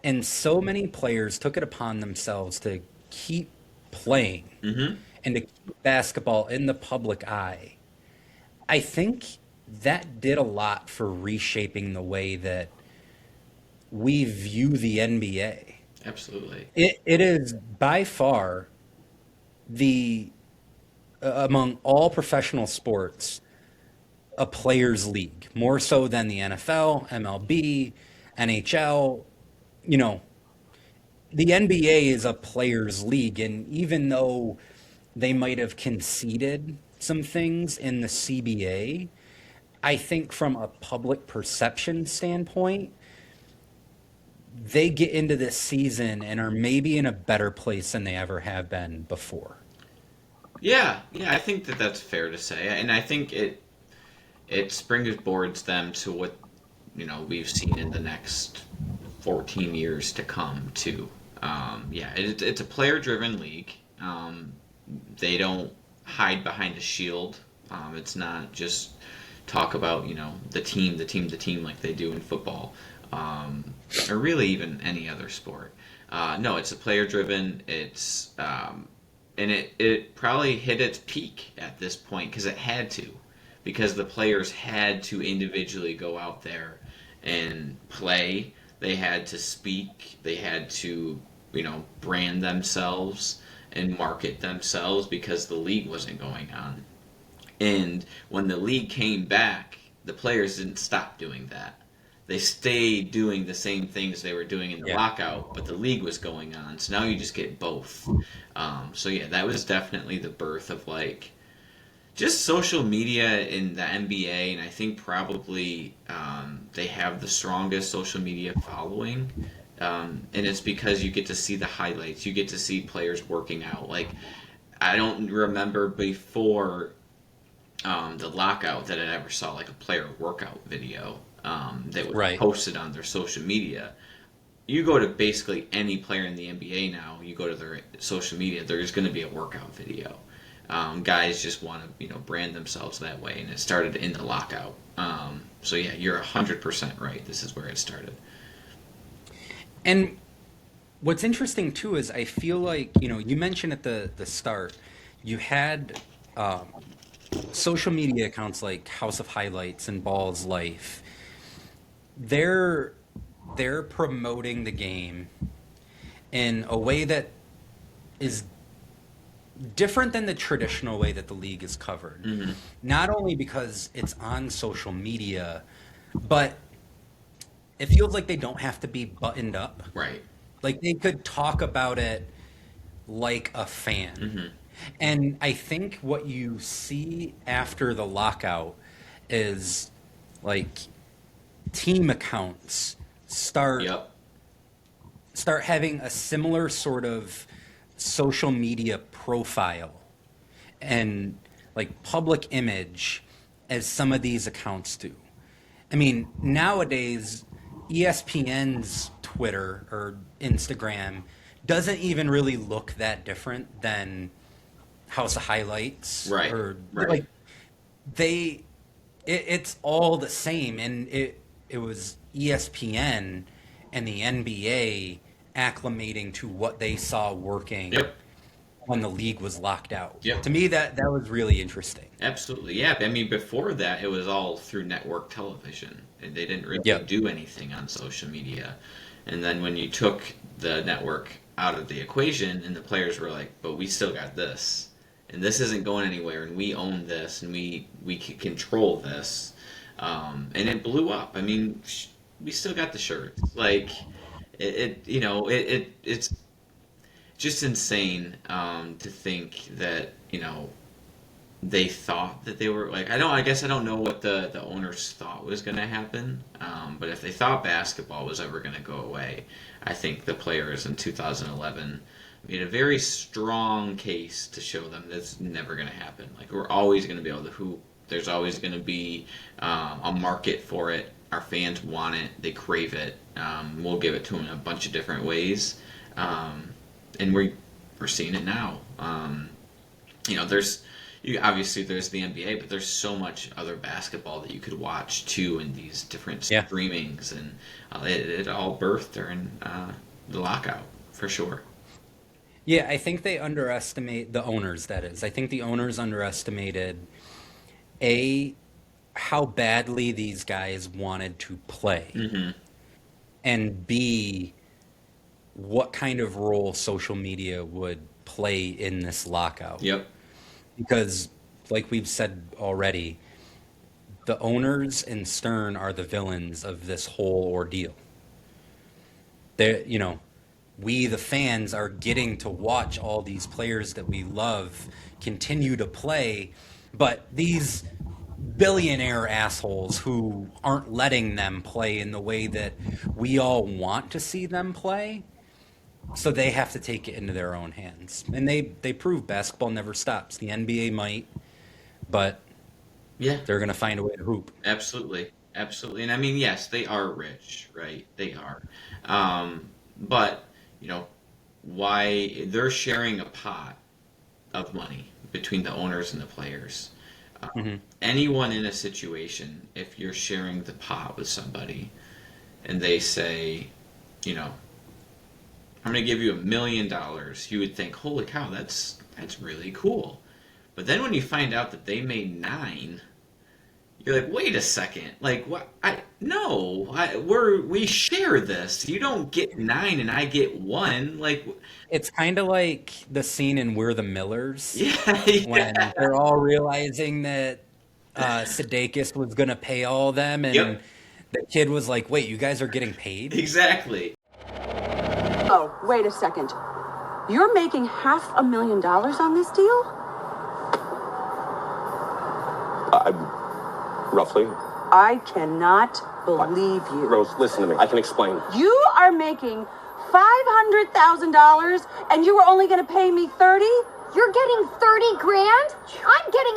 and so many players took it upon themselves to keep playing Mm-hmm. and to keep basketball in the public eye, I think that did a lot for reshaping the way that we view the NBA. Absolutely. It is by far among all professional sports, a players' league, more so than the NFL, MLB, NHL. The NBA is a players' league, and even though they might have conceded some things in the CBA, I think from a public perception standpoint, they get into this season and are maybe in a better place than they ever have been before. Yeah, I think that's fair to say, and I think it springboards them to what we've seen in the next 14 years to come too. It's a player-driven league. They don't hide behind a shield. It's not just talk about the team like they do in football, or really even any other sport. No, it's a player-driven. It's and it probably hit its peak at this point because it had to, because the players had to individually go out there and play. They had to speak. They had to brand themselves and market themselves because the league wasn't going on. And when the league came back, the players didn't stop doing that. They stayed doing the same things they were doing in the lockout, but the league was going on. So now you just get both. That was definitely the birth of just social media in the NBA, and I think probably they have the strongest social media following. And it's because you get to see the highlights. You get to see players working out. I don't remember before the lockout that I ever saw a player workout video that was posted on their social media. You go to basically any player in the NBA now, you go to their social media, there's going to be a workout video. Guys just want to brand themselves that way, and it started in the lockout. You're 100% right. This is where it started. And what's interesting too is I feel like you mentioned at the start you had social media accounts like House of Highlights and Ball's Life. They're promoting the game in a way that is different than the traditional way that the league is covered. Mm-hmm. Not only because it's on social media, but it feels like they don't have to be buttoned up. Right. Like they could talk about it like a fan. Mm-hmm. And I think what you see after the lockout is like team accounts start having a similar sort of social media profile and like public image as some of these accounts do. I mean, nowadays ESPN's Twitter or Instagram doesn't even really look that different than House of Highlights. Right. Or right. like it's all the same, and it was ESPN and the NBA acclimating to what they saw working when the league was locked out. Yep. To me, that was really interesting. Absolutely, yeah. I mean, before that, it was all through network television, and they didn't really do anything on social media. And then when you took the network out of the equation, and the players were like, "But we still got this, and this isn't going anywhere, and we own this, and we can control this," and it blew up. I mean, we still got the shirts. Like, it's just insane to think that they thought that they were like, I guess I don't know what the owners thought was going to happen, but if they thought basketball was ever going to go away, I think the players in 2011 made a very strong case to show them that's never going to happen. Like, we're always going to be able to hoop. There's always going to be a market for it. Our fans want it. They crave it. We'll give it to them in a bunch of different ways, and we're seeing it now. Obviously there's the NBA, but there's so much other basketball that you could watch too in these different streamings, and it all birthed during the lockout for sure. Yeah, I think they underestimate the owners. That is, I think the owners underestimated how badly these guys wanted to play, and B, what kind of role social media would play in this lockout. Yep. Because, like we've said already, the owners and Stern are the villains of this whole ordeal. We, the fans, are getting to watch all these players that we love continue to play, but these billionaire assholes who aren't letting them play in the way that we all want to see them play, so they have to take it into their own hands. And they prove basketball never stops. The NBA might, but they're going to find a way to hoop. Absolutely. Absolutely. And I mean, yes, they are rich, right? They are. But, why they're sharing a pot of money between the owners and the players. Anyone in a situation, if you're sharing the pot with somebody and they say, I'm going to give you $1 million, you would think, holy cow, that's really cool. But then when you find out that they made 9, you're like, wait a second, like what? We share this. You don't get 9 and I get 1. Like, it's kind of like the scene in We're the Millers, when Yeah. they're all realizing that Sudeikis was going to pay all of them, and the kid was like, wait, you guys are getting paid? Exactly. Oh, wait a second. You're making $500,000 on this deal? Roughly. I cannot believe you. Rose, listen to me. I can explain. You are making $500,000 and you were only going to pay me 30? You're getting 30 grand? I'm getting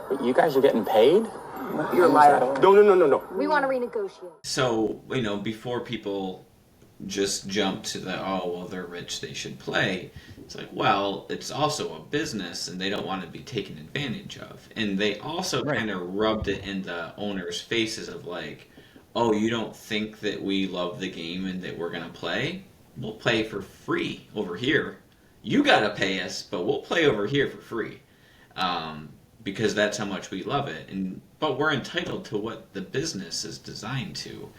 1,000. You guys are getting paid? You're a liar. No. We want to renegotiate. So, before people just jump to they're rich, they should play. It's like, well, it's also a business and they don't want to be taken advantage of. And they also kind of rubbed it in the owners' faces of like, oh, you don't think that we love the game and that we're going to play? We'll play for free over here. You got to pay us, but we'll play over here for free. Because that's how much we love it. But we're entitled to what the business is designed to.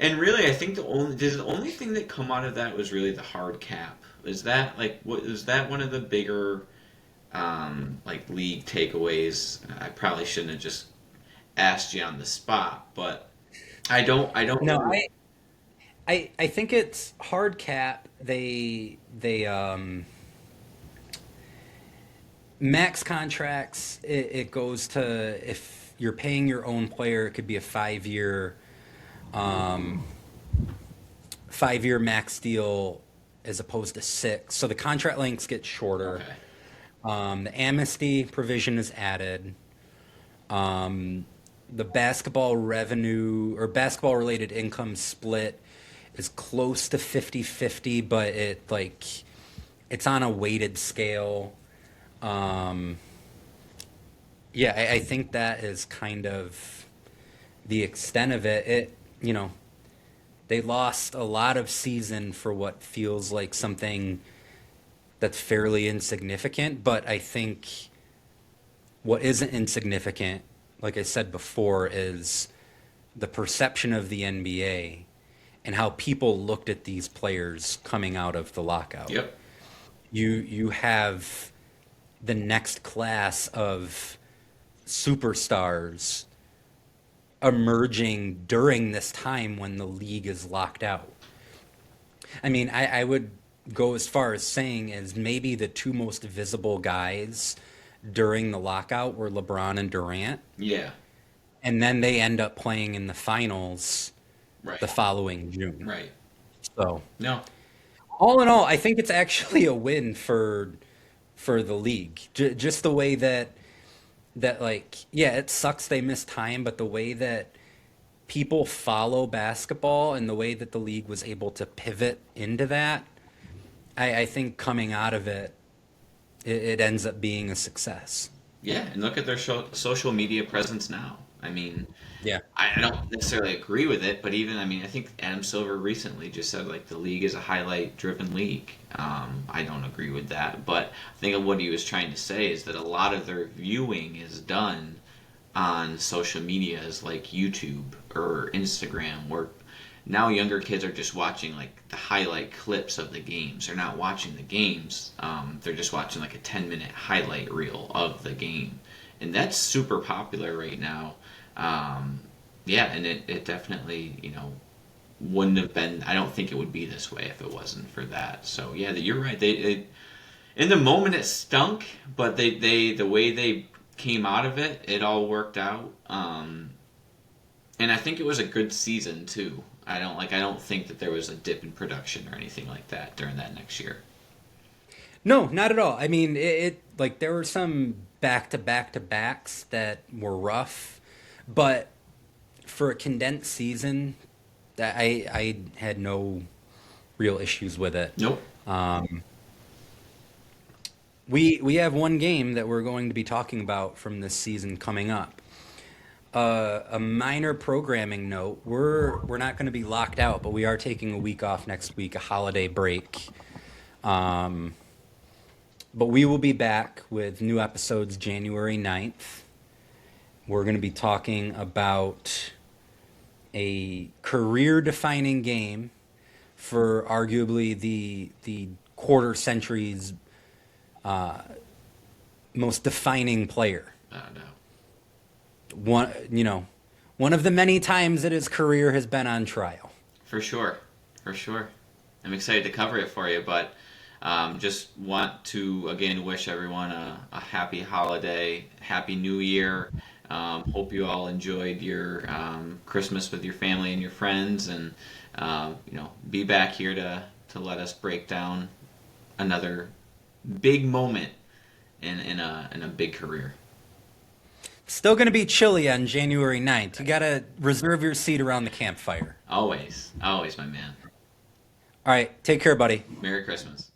And really, I think the only thing that come out of that was really the hard cap. Is that was that one of the bigger league takeaways? I probably shouldn't have just asked you on the spot, but I don't No, know. I think it's hard cap. They max contracts. It goes to, if you're paying your own player, it could be a 5-year 5-year max deal as opposed to 6. So the contract lengths get shorter. Okay. The amnesty provision is added. The basketball revenue or basketball related income split is close to 50-50, but it's on a weighted scale. I think that is kind of the extent of it. They lost a lot of season for what feels like something that's fairly insignificant, but I think what isn't insignificant, like I said before, is the perception of the NBA and how people looked at these players coming out of the lockout. Yep. You have the next class of superstars emerging during this time when the league is locked out. I mean, I would go as far as saying as maybe the two most visible guys during the lockout were LeBron and Durant. Yeah. And then they end up playing in the finals the following June. Right. So, no. All in all, I think it's actually a win for the league. Just the way that it sucks they missed time, but the way that people follow basketball and the way that the league was able to pivot into that, I think coming out of it ends up being a success. Yeah, and look at their social media presence now. I mean, yeah, I don't necessarily agree with it, but even, I think Adam Silver recently just said, the league is a highlight-driven league. I don't agree with that, but I think of what he was trying to say is that a lot of their viewing is done on social medias like YouTube or Instagram, where now younger kids are just watching, the highlight clips of the games. They're not watching the games. They're just watching, a 10-minute highlight reel of the game. And that's super popular right now. And it definitely, wouldn't have been, I don't think it would be this way if it wasn't for that. So, yeah, you're right. They in the moment it stunk, but the way they came out of it, it all worked out. And I think it was a good season, too. I don't think that there was a dip in production or anything like that during that next year. No, not at all. I mean, there were some back-to-backs that were rough, but for a condensed season, that I had no real issues with it. Nope. We have one game that we're going to be talking about from this season coming up. A minor programming note: we're not going to be locked out, but we are taking a week off next week, a holiday break. But we will be back with new episodes January 9th. We're going to be talking about a career-defining game for arguably the quarter century's most defining player. No. One of the many times that his career has been on trial. For sure. I'm excited to cover it for you, but just want to, again, wish everyone a happy holiday, happy new year. Hope you all enjoyed your Christmas with your family and your friends, and be back here to let us break down another big moment in a big career. Still going to be chilly on January 9th. You got to reserve your seat around the campfire. Always, my man. All right, take care, buddy. Merry Christmas.